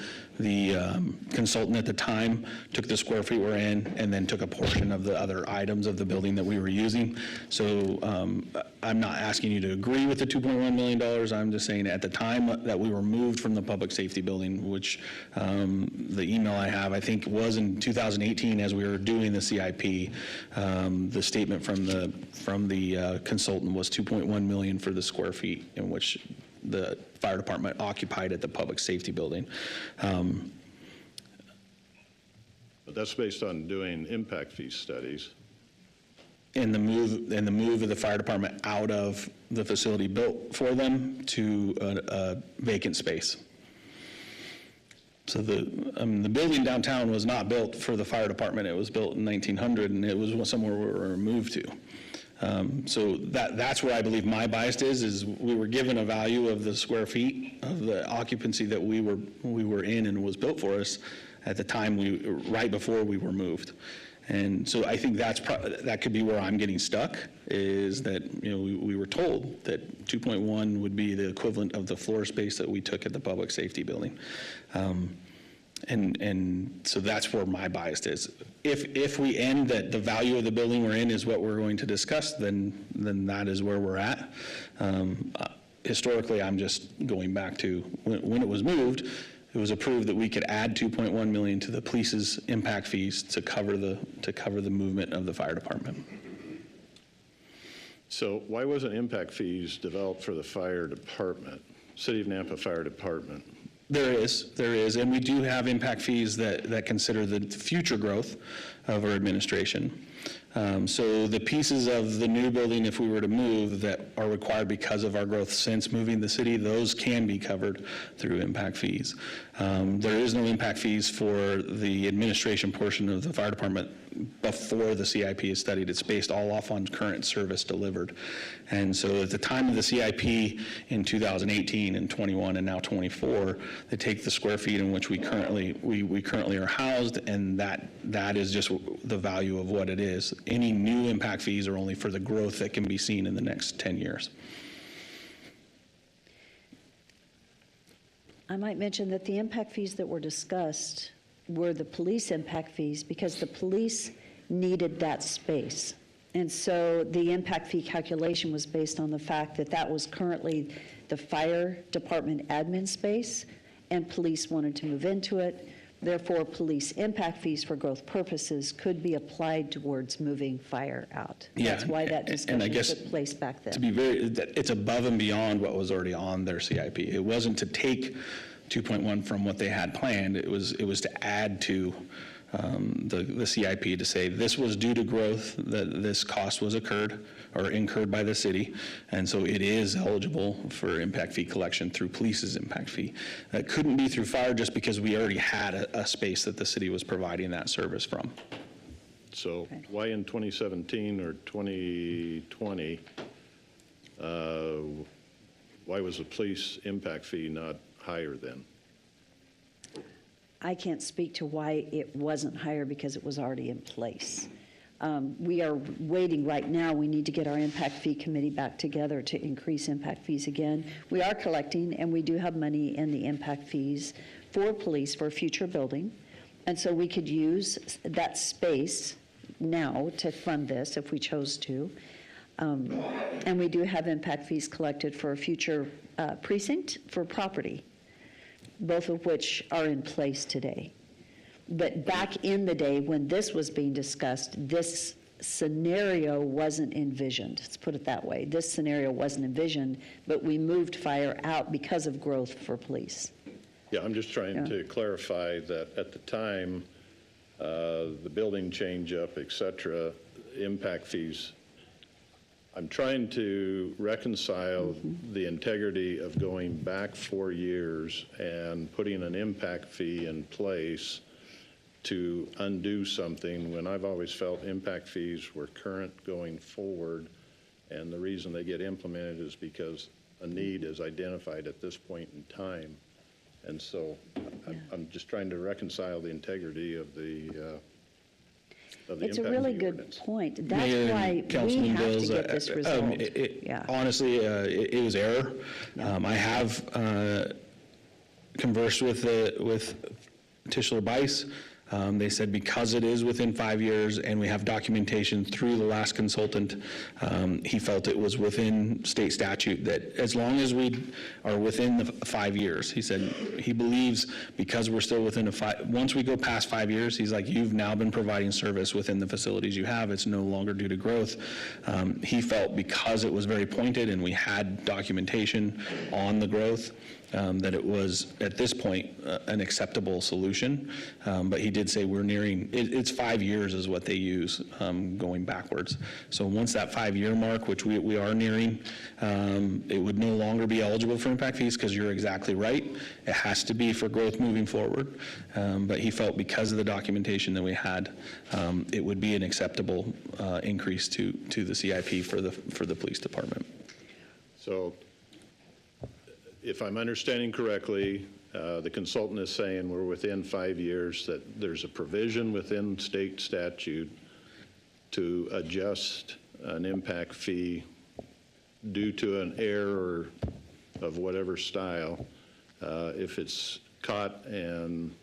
consultant at the time took the square feet we're in and then took a portion of the other items of the building that we were using. So I'm not asking you to agree with the $2.1 million. I'm just saying at the time that we were moved from the public safety building, which the email I have, I think was in 2018 as we were doing the CIP, the statement from the consultant was 2.1 million for the square feet in which the fire department occupied at the public safety building. But that's based on doing impact fee studies. And the move of the fire department out of the facility built for them to a vacant space. So the building downtown was not built for the fire department. It was built in 1900, and it was somewhere we were moved to. So that's where I believe my bias is we were given a value of the square feet of the occupancy that we were in and was built for us at the time right before we were moved. And so I think that could be where I'm getting stuck, is that, we were told that 2.1 would be the equivalent of the floor space that we took at the public safety building. And so that's where my bias is. If we end that the value of the building we're in is what we're going to discuss, then that is where we're at. Historically, I'm just going back to when it was moved, it was approved that we could add 2.1 million to the police's impact fees to cover the movement of the fire department. So why wasn't impact fees developed for the fire department, City of Nampa Fire Department? There is, and we do have impact fees that consider the future growth of our administration. So the pieces of the new building, if we were to move, that are required because of our growth since moving the city, those can be covered through impact fees. There is no impact fees for the administration portion of the fire department before the CIP is studied. It's based all off on current service delivered. And so at the time of the CIP in 2018 and 21 and now 24, they take the square feet in which we currently are housed, and that is just the value of what it is. Any new impact fees are only for the growth that can be seen in the next 10 years. I might mention that the impact fees that were discussed were the police impact fees because the police needed that space. And so the impact fee calculation was based on the fact that that was currently the fire department admin space, and police wanted to move into it. Therefore, police impact fees for growth purposes could be applied towards moving fire out. Yeah, That's why that and I discussion guess took place back then. To be it's above and beyond what was already on their CIP. It wasn't to take 2.1 from what they had planned. It was to add to the CIP to say this was due to growth, that this cost was incurred by the city, and so it is eligible for impact fee collection through police's impact fee. It couldn't be through fire just because we already had a space that the city was providing that service from. So why in 2017 or 2020, why was the police impact fee not higher then? I can't speak to why it wasn't higher because it was already in place. We are waiting right now. We need to get our impact fee committee back together to increase impact fees again. We are collecting, and we do have money in the impact fees for police for future building. And so we could use that space now to fund this if we chose to. And we do have impact fees collected for a future precinct for property, both of which are in place today. But back in the day when this was being discussed, this scenario wasn't envisioned. Let's put it that way. This scenario wasn't envisioned, but we moved fire out because of growth for police. Yeah, I'm just trying to clarify that at the time, the building change up, et cetera, impact fees, I'm trying to reconcile the integrity of going back 4 years and putting an impact fee in place to undo something when I've always felt impact fees were current going forward, and the reason they get implemented is because a need is identified at this point in time. And so I'm just trying to reconcile the integrity of the of the It's a impact really fee good ordinance. point. That's Mayor and why we Councilman have to Bills, get this resolved. Yeah. Honestly, it was error. I have conversed with Tischler Bice. They said because it is within 5 years and we have documentation through the last consultant, he felt it was within state statute that as long as we are within the 5 years, he said he believes because we're still within once we go past 5 years, he's like, you've now been providing service within the facilities you have. It's no longer due to growth. He felt because it was very pointed and we had documentation on the growth, that it was, at this point, an acceptable solution. But he did say we're nearing, it's 5 years is what they use going backwards. So once that 5-year mark, which we are nearing, it would no longer be eligible for impact fees because you're exactly right. It has to be for growth moving forward. But he felt because of the documentation that we had, it would be an acceptable increase to the CIP for the police department. So if I'm understanding correctly, the consultant is saying we're within 5 years, that there's a provision within state statute to adjust an impact fee due to an error of whatever style, if it's caught and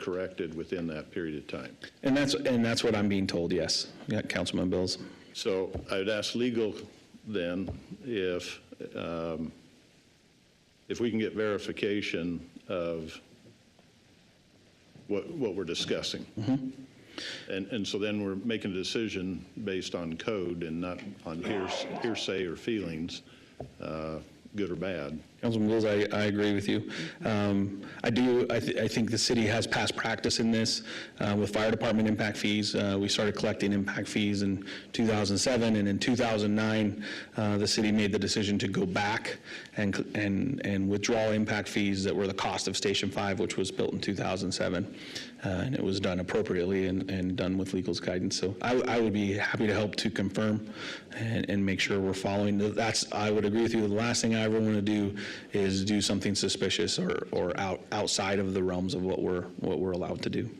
corrected within that period of time. And that's what I'm being told, yes. Yeah, Councilman Bills. So I'd ask legal then if we can get verification of what we're discussing. And so then we're making a decision based on code and not on hearsay or feelings, good or bad. Councilman Bills, I agree with you. I think the city has past practice in this with fire department impact fees. We started collecting impact fees in 2007, and in 2009, the city made the decision to go back and withdraw impact fees that were the cost of Station 5, which was built in 2007. And it was done appropriately and done with legal's guidance. So I would be happy to help to confirm and make sure we're following. I would agree with you. The last thing I ever want to do is do something suspicious or outside of the realms of what we're allowed to do.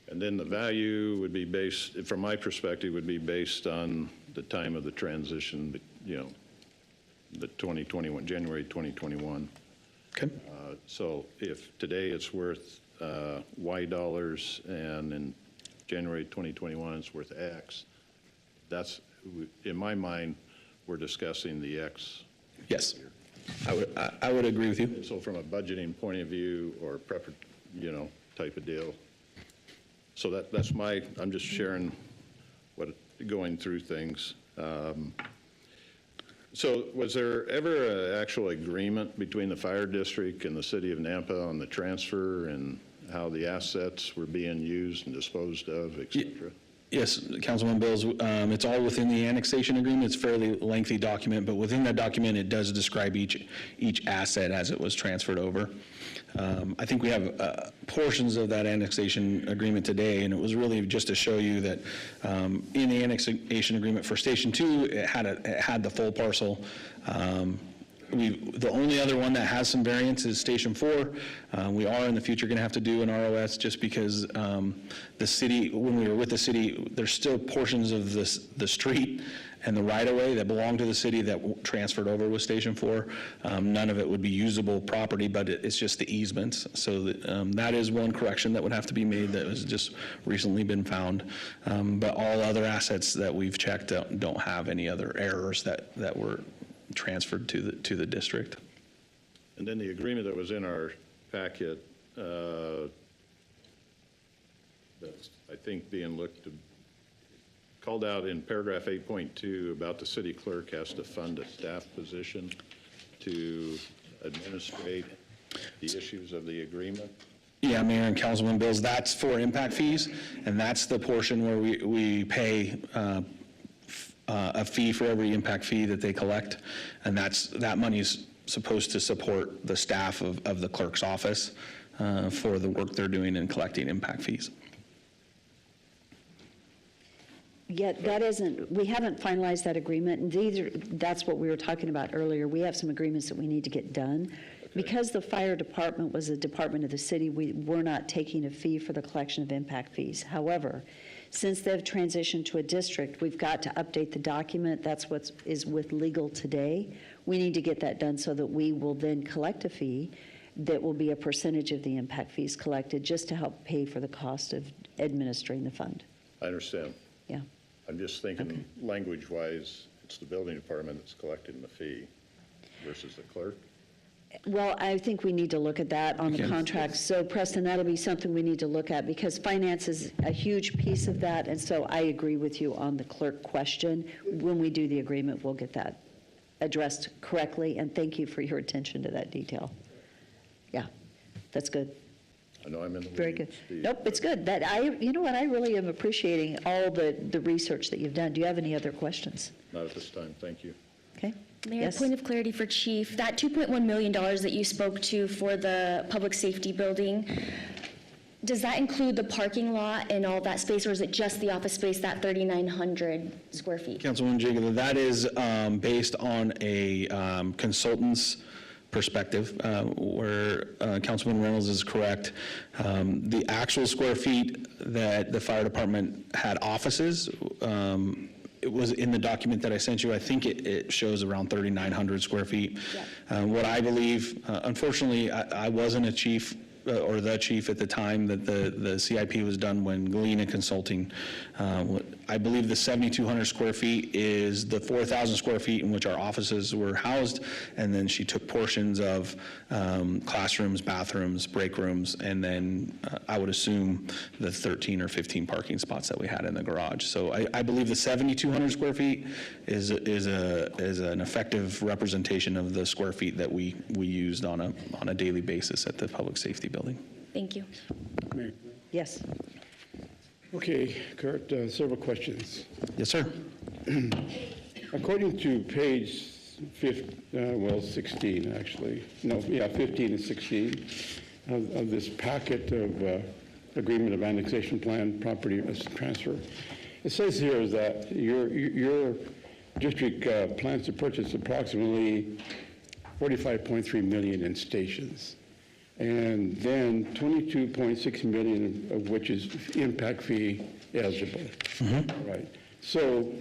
And then the value would be based, from my perspective, would be based on the time of the transition, the 2021, January 2021. Okay. So if today it's worth Y dollars and in January 2021 it's worth X, that's, in my mind, we're discussing the X. Yes, I would agree with you. So from a budgeting point of view or type of deal. So that's I'm just sharing going through things. So was there ever an actual agreement between the fire district and the city of Nampa on the transfer and how the assets were being used and disposed of, et cetera? Yes, Councilman Bills, it's all within the annexation agreement. It's a fairly lengthy document, but within that document, it does describe each asset as it was transferred over. I think we have portions of that annexation agreement today, and it was really just to show you that in the annexation agreement for Station 2, it had the full parcel. The only other one that has some variance is Station 4. We are in the future going to have to do an ROS just because the city, when we were with the city, there's still portions of the street and the right-of-way that belong to the city that transferred over with Station 4. None of it would be usable property, but it's just the easements. So that is one correction that would have to be made that has just recently been found. But all other assets that we've checked don't have any other errors that were transferred to the district. And then the agreement that was in our packet, that's, I think, being called out in paragraph 8.2 about the city clerk has to fund a staff position to administrate the issues of the agreement. Yeah, Mayor and Councilman Bills, that's for impact fees, and that's the portion where we pay a fee for every impact fee that they collect, and that money is supposed to support the staff of the clerk's office for the work they're doing in collecting impact fees. Yet we haven't finalized that agreement, and that's what we were talking about earlier. We have some agreements that we need to get done Because the fire department was a department of the city, we were not taking a fee for the collection of impact fees. However, since they've transitioned to a district, we've got to update the document. That's what is with legal today. We need to get that done so that we will then collect a fee that will be a percentage of the impact fees collected, just to help pay for the cost of administering the fund. I understand. Yeah. I'm just thinking, language-wise, it's the building department that's collecting the fee versus the clerk. Well, I think we need to look at that on the Okay. contract. So Preston, that'll be something we need to look at, because finance is a huge piece of that. And so I agree with you on the clerk question. When we do the agreement, we'll get that addressed correctly. And thank you for your attention to that detail. Yeah, that's good. I know I'm in the weeds. Very good. Steve. Nope, it's good. You know what, I really am appreciating all the research that you've done. Do you have any other questions? Not at this time, thank you. Okay? Mayor, Yes? point of clarity for Chief, that $2.1 million that you spoke to for the public safety building, does that include the parking lot and all that space, or is it just the office space, that 3,900 square feet? Councilwoman Jiggle, that is based on a consultant's perspective, where Councilman Reynolds is correct. The actual square feet that the fire department had offices, it was in the document that I sent you. I think it shows around 3,900 square feet. What I believe, unfortunately, I wasn't a chief or the chief at the time that the CIP was done when Galena Consulting. I believe the 7,200 square feet is the 4,000 square feet in which our offices were housed, and then she took portions of classrooms, bathrooms, break rooms, and then I would assume the 13 or 15 parking spots that we had in the garage. So I believe the 7,200 square feet is an effective representation of the square feet that we used on a daily basis at the public safety building. Thank you. Mayor. Yes. Okay, Kurt, several questions. Yes, sir. According to page 16, actually. No, yeah, 15 and 16 of this packet of agreement of annexation plan, property transfer. It says here that your district plans to purchase approximately $45.3 million in stations, and then $22.6 million of which is impact fee eligible. Right. So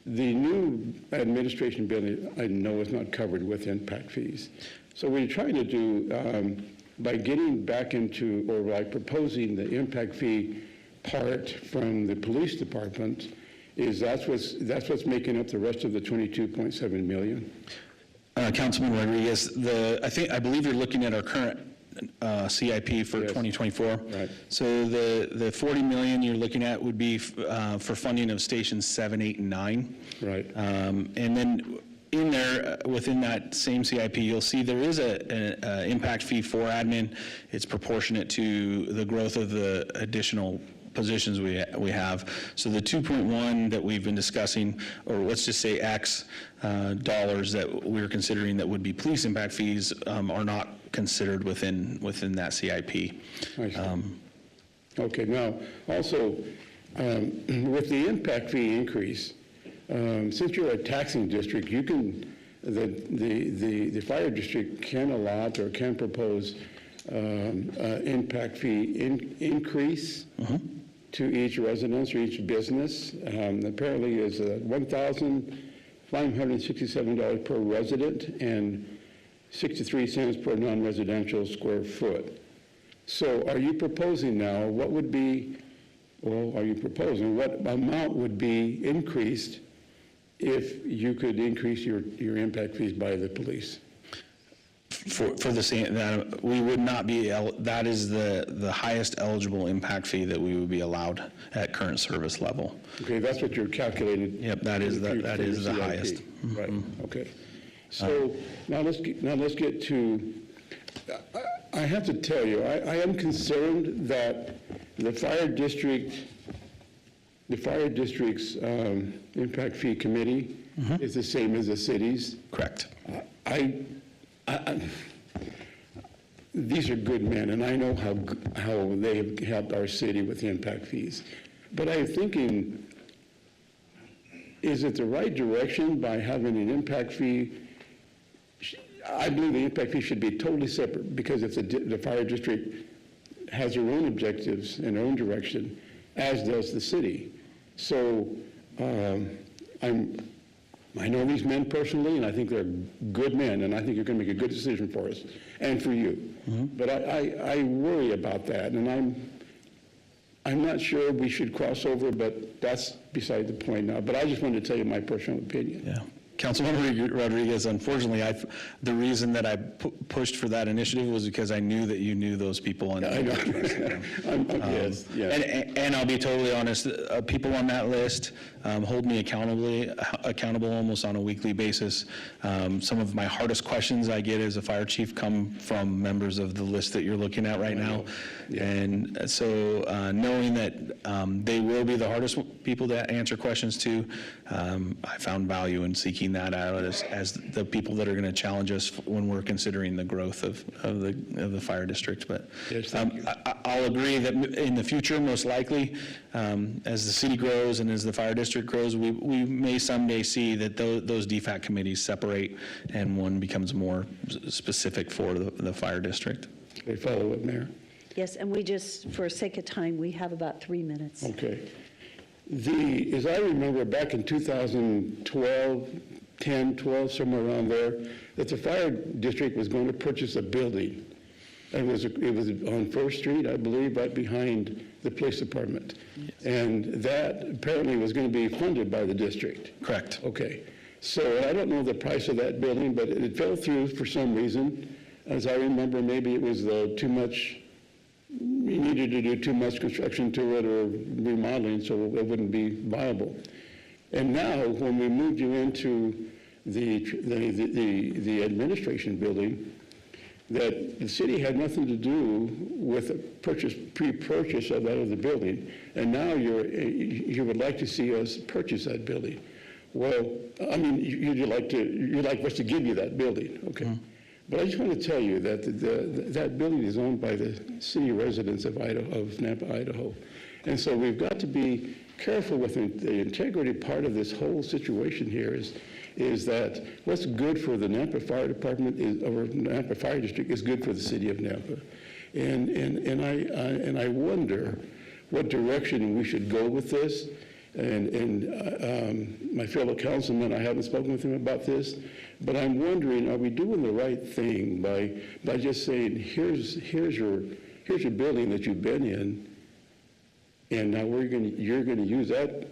the new administration building, I know, is not covered with impact fees. So what you're trying to do, by getting back into, or by proposing the impact fee part from the police department, is that's what's making up the rest of the $22.7 million? Councilman Rodriguez, I believe you're looking at our current CIP for 2024. Right. So the 40 million you're looking at would be for funding of stations 7, 8, and 9. Right. And then in there, within that same CIP, you'll see there is an impact fee for admin. It's proportionate to the growth of the additional positions we have. So the 2.1 that we've been discussing, or let's just say X dollars that we're considering that would be police impact fees, are not considered within that CIP. I see. Okay, now, also, with the impact fee increase, since you're a taxing district, you can, the fire district can allot or can propose impact fee increase to each residence or each business. Apparently is $1,567 per resident and 63 cents per non-residential square foot. So are you proposing now, what would be, well, are you proposing, what amount would be increased if you could increase your impact fees by the police? For the same, that we would not be, that is the highest eligible impact fee that we would be allowed at current service level. Okay, that's what you're calculating. Yep, that is the highest. Right, okay. So now let's get to, I have to tell you, I am concerned that the fire district's impact fee committee is the same as the city's. Correct. These are good men, and I know how they have helped our city with impact fees. But I'm thinking, is it the right direction by having an impact fee? I believe the impact fee should be totally separate, because if the fire district has their own objectives and their own direction, as does the city. So I know these men personally, and I think they're good men, and I think you're going to make a good decision for us and for you. But I worry about that, and I'm not sure we should cross over, but that's beside the point now. But I just wanted to tell you my personal opinion. Yeah. Councilmember Rodriguez, unfortunately, the reason that I pushed for that initiative was because I knew that you knew those people. On I know. Yes, yes. And I'll be totally honest, people on that list hold me accountable almost on a weekly basis. Some of my hardest questions I get as a fire chief come from members of the list that you're looking at right now. Yeah. And so knowing that they will be the hardest people to answer questions to, I found value in seeking that out as the people that are going to challenge us when we're considering the growth of the fire district. But yes, I'll agree that in the future, most likely, as the city grows and as the fire district grows, we may someday see that those DFAC committees separate and one becomes more specific for the fire district. They follow it, Mayor? Yes, and we just, for sake of time, we have about 3 minutes. Okay. As I remember, back in 2012, 10, 12, somewhere around there, that the fire district was going to purchase a building. And it was on First Street, I believe, right behind the police department. Yes. And that apparently was going to be funded by the district. Correct. Okay. So I don't know the price of that building, but it fell through for some reason. As I remember, maybe it was too much. You needed to do too much construction to it or remodeling, so it wouldn't be viable. And now, when we moved you into the administration building, that the city had nothing to do with the pre-purchase of that other building, and now you would like to see us purchase that building. Well, I mean, you'd like us to give you that building, okay? Mm-hmm. But I just want to tell you that that building is owned by the city residents of Nampa, Idaho. And so we've got to be careful with the integrity part of this whole situation here is that what's good for the Nampa Fire Department or Nampa Fire District is good for the city of Nampa. And I wonder what direction we should go with this. And my fellow councilman, I haven't spoken with him about this, but I'm wondering, are we doing the right thing by just saying, here's your building that you've been in, and now you're going to use that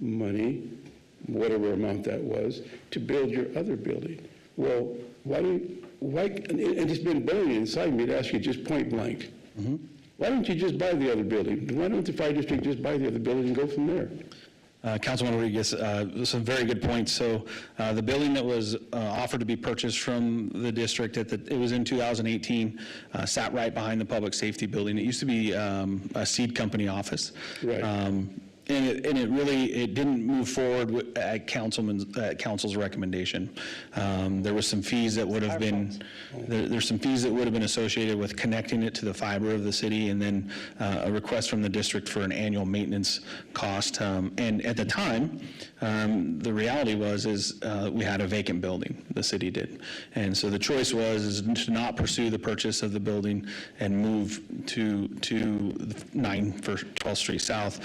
money, whatever amount that was, to build your other building. Well, and it's been burning inside me to ask you just point blank. Mm-hmm. Why don't you just buy the other building? Why don't the fire district just buy the other building and go from there? Councilman Rodriguez, some very good points. So the building that was offered to be purchased from the district, it was in 2018, sat right behind the public safety building. It used to be a seed company office. Right. And it didn't move forward at council's recommendation. There was some fees that would have been there's some fees that would have been associated with connecting it to the fiber of the city, and then a request from the district for an annual maintenance cost. And at the time, the reality was we had a vacant building. The city did, and so the choice was to not pursue the purchase of the building and move to 9 12th Street South.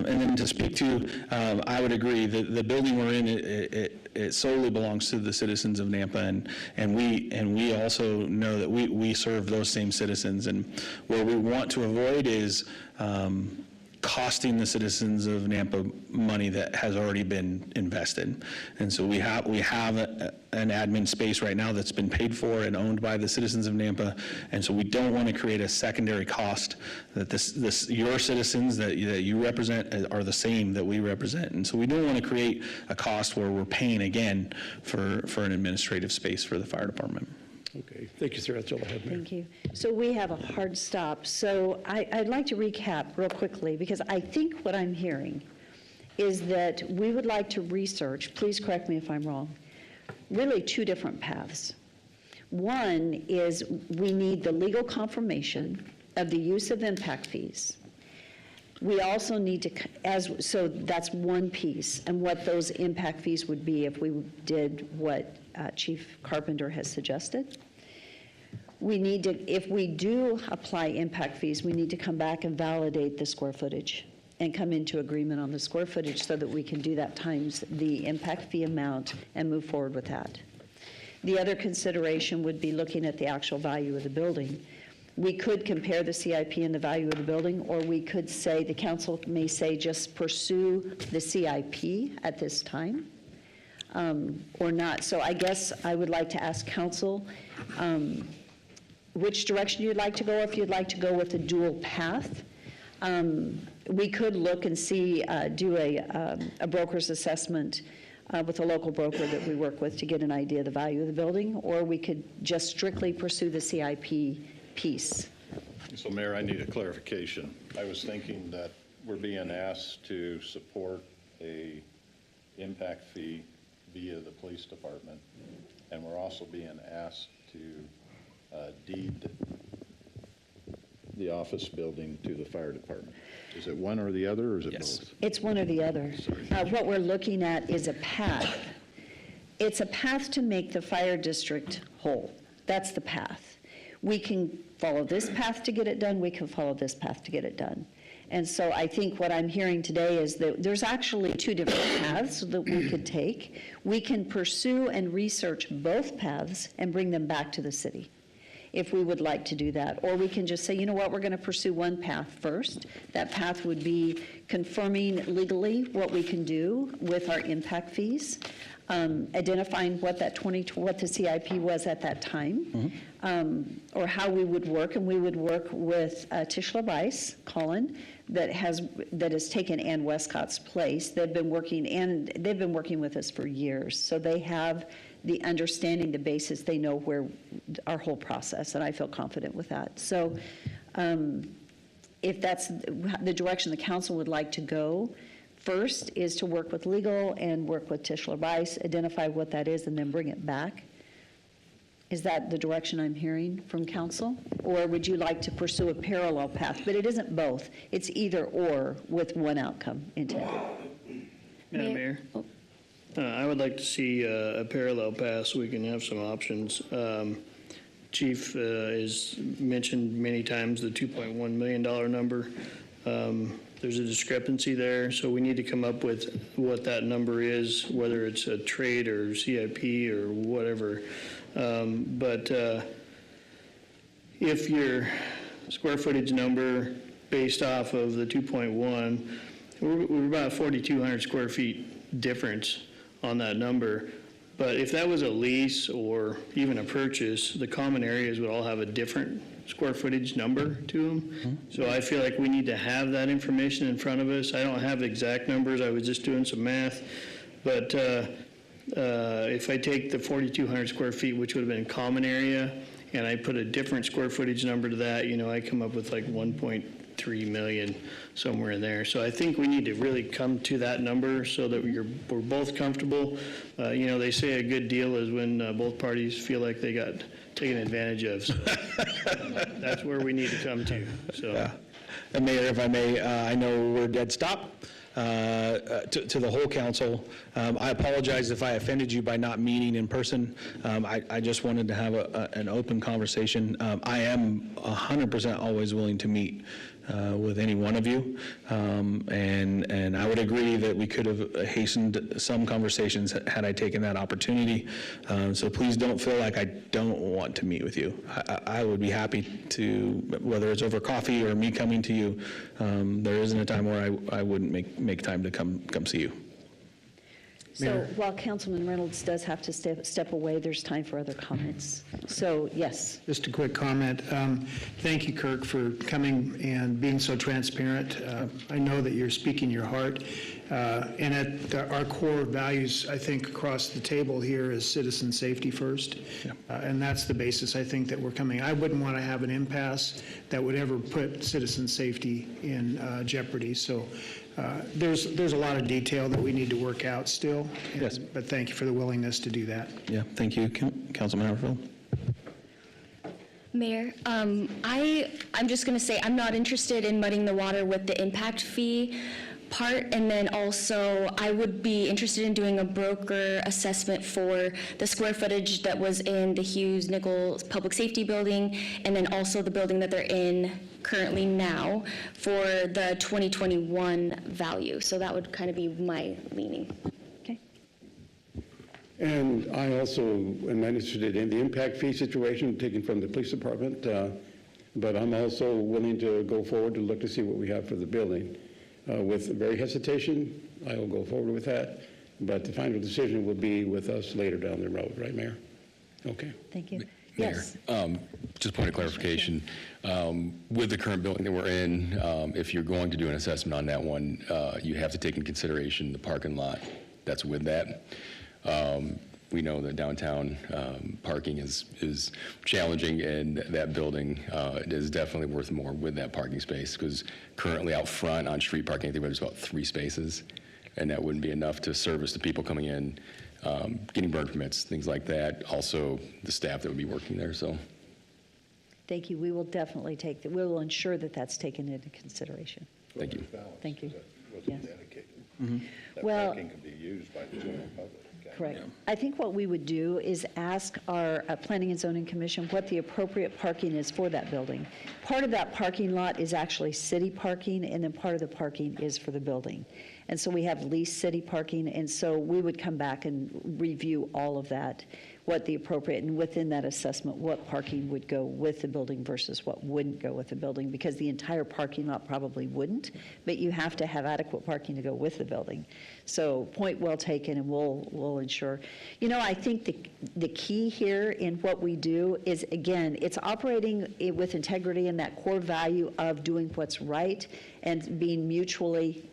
And then to speak to, I would agree that the building we're in, it solely belongs to the citizens of Nampa, and we also know that we serve those same citizens, and what we want to avoid is costing the citizens of Nampa money that has already been invested. And so we have an admin space right now that's been paid for and owned by the citizens of Nampa, and so we don't want to create a secondary cost that your citizens that you represent are the same that we represent. And so we don't want to create a cost where we're paying again for an administrative space for the fire department. Okay, thank you, sir. That's all I have, Mayor. Thank you. So we have a hard stop. So I'd like to recap real quickly, because I think what I'm hearing is that we would like to research, please correct me if I'm wrong, really 2 different paths. One is we need the legal confirmation of the use of impact fees. We also need to, so that's one piece, and what those impact fees would be if we did what Chief Carpenter has suggested. We need to, if we do apply impact fees, we need to come back and validate the square footage and come into agreement on the square footage so that we can do that times the impact fee amount and move forward with that. The other consideration would be looking at the actual value of the building. We could compare the CIP and the value of the building, or we could say, the council may say, just pursue the CIP at this time, or not. So I guess I would like to ask council which direction you'd like to go, if you'd like to go with a dual path. We could look and see, do a broker's assessment with a local broker that we work with to get an idea of the value of the building, or we could just strictly pursue the CIP piece. So Mayor, I need a clarification. I was thinking that we're being asked to support a impact fee via the police department, and we're also being asked to deed the office building to the fire department. Is it one or the other, or is it both? It's one or the other. What we're looking at is a path. It's a path to make the fire district whole. That's the path. We can follow this path to get it done. We can follow this path to get it done. And so I think what I'm hearing today is that there's actually two different paths that we could take. We can pursue and research both paths and bring them back to the city, if we would like to do that. Or we can just say, you know what, we're going to pursue one path first. That path would be confirming legally what we can do with our impact fees, identifying what that what the CIP was at that time, or how we would work. And we would work with Tischler Weiss, Colin, that has taken Ann Westcott's place. They've been working with us for years, so they have the understanding, the basis. They know where our whole process, and I feel confident with that. So if that's the direction the council would like to go, first is to work with legal and work with Tischler Weiss, identify what that is, and then bring it back. Is that the direction I'm hearing from council? Or would you like to pursue a parallel path? But it isn't both. It's either or with one outcome intended. Madam Mayor? I would like to see a parallel path so we can have some options. Chief has mentioned many times the $2.1 million number. There's a discrepancy there, so we need to come up with what that number is, whether it's a trade or CIP or whatever. But if your square footage number based off of the 2.1, we're about 4,200 square feet difference on that number. But if that was a lease or even a purchase, the common areas would all have a different square footage number to them. So I feel like we need to have that information in front of us. I don't have exact numbers. I was just doing some math. But if I take the 4,200 square feet, which would have been common area, and I put a different square footage number to that, I come up with like 1.3 million, somewhere in there. So I think we need to really come to that number so that we're both comfortable. They say a good deal is when both parties feel like they got taken advantage of. So that's where we need to come to. So. Yeah. And Mayor, if I may, I know we're dead stop. To the whole council, I apologize if I offended you by not meeting in person. I just wanted to have an open conversation. I am 100% always willing to meet with any one of you, and I would agree that we could have hastened some conversations had I taken that opportunity. So please don't feel like I don't want to meet with you. I would be happy to, whether it's over coffee or me coming to you. There isn't a time where I wouldn't make time to come see you. So while Councilman Reynolds does have to step away, there's time for other comments. So, yes. Just a quick comment. Thank you, Kirk, for coming and being so transparent. I know that you're speaking your heart. And at our core values, I think, across the table here is citizen safety first. Yeah. And that's the basis, I think, that we're coming. I wouldn't want to have an impasse that would ever put citizen safety in jeopardy. So there's a lot of detail that we need to work out still. Yes. But thank you for the willingness to do that. Yeah, thank you, Councilman Haverfield. Mayor, I'm just going to say I'm not interested in muddying the water with the impact fee. part. And then also, I would be interested in doing a broker assessment for the square footage that was in the Hughes Nichols Public Safety Building, and then also the building that they're in currently now for the 2021 value. So that would kind of be my leaning. Okay. And I also am interested in the impact fee situation taken from the police department, but I'm also willing to go forward to look to see what we have for the building. With very hesitation, I will go forward with that, but the final decision will be with us later down the road, right, Mayor? Okay. Thank you. Mayor, Yes. just a point of clarification. With the current building that we're in, if you're going to do an assessment on that one, you have to take into consideration the parking lot that's with that. We know that downtown parking is challenging, and that building is definitely worth more with that parking space, because currently out front on street parking, I think there's about 3 spaces, and that wouldn't be enough to service the people coming in, getting burn permits, things like that. Also, the staff that would be working there, so. Thank you. We will definitely we will ensure that that's taken into consideration. Thank you. Thank you. Wasn't Yes. dedicated. That Well- parking could be used by the general public. Correct. I think what we would do is ask our Planning and Zoning Commission what the appropriate parking is for that building. Part of that parking lot is actually city parking, and then part of the parking is for the building. And so we have leased city parking, and so we would come back and review all of that, what the appropriate, and within that assessment, what parking would go with the building versus what wouldn't go with the building, because the entire parking lot probably wouldn't, but you have to have adequate parking to go with the building. So point well taken, and we'll ensure. You know, I think the key here in what we do is, again, it's operating with integrity and that core value of doing what's right and being mutually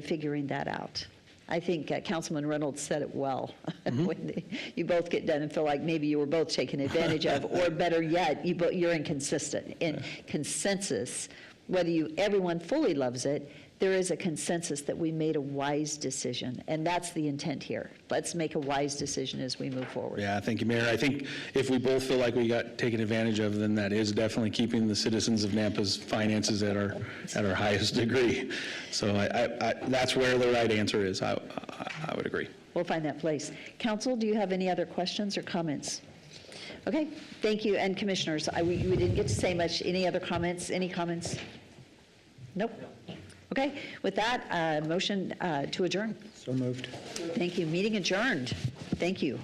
figuring that out. I think Councilman Reynolds said it well. When you both get done and feel like maybe you were both taken advantage of, or better yet, you're inconsistent. In consensus, whether everyone fully loves it, there is a consensus that we made a wise decision, and that's the intent here. Let's make a wise decision as we move forward. Yeah, thank you, Mayor. I think if we both feel like we got taken advantage of, then that is definitely keeping the citizens of Nampa's finances at our highest degree. So that's where the right answer is. I would agree. We'll find that place. Council, do you have any other questions or comments? Okay, thank you. And commissioners, we didn't get to say much. Any other comments? Any comments? Nope. Okay, with that, motion to adjourn. So moved. Thank you. Meeting adjourned. Thank you.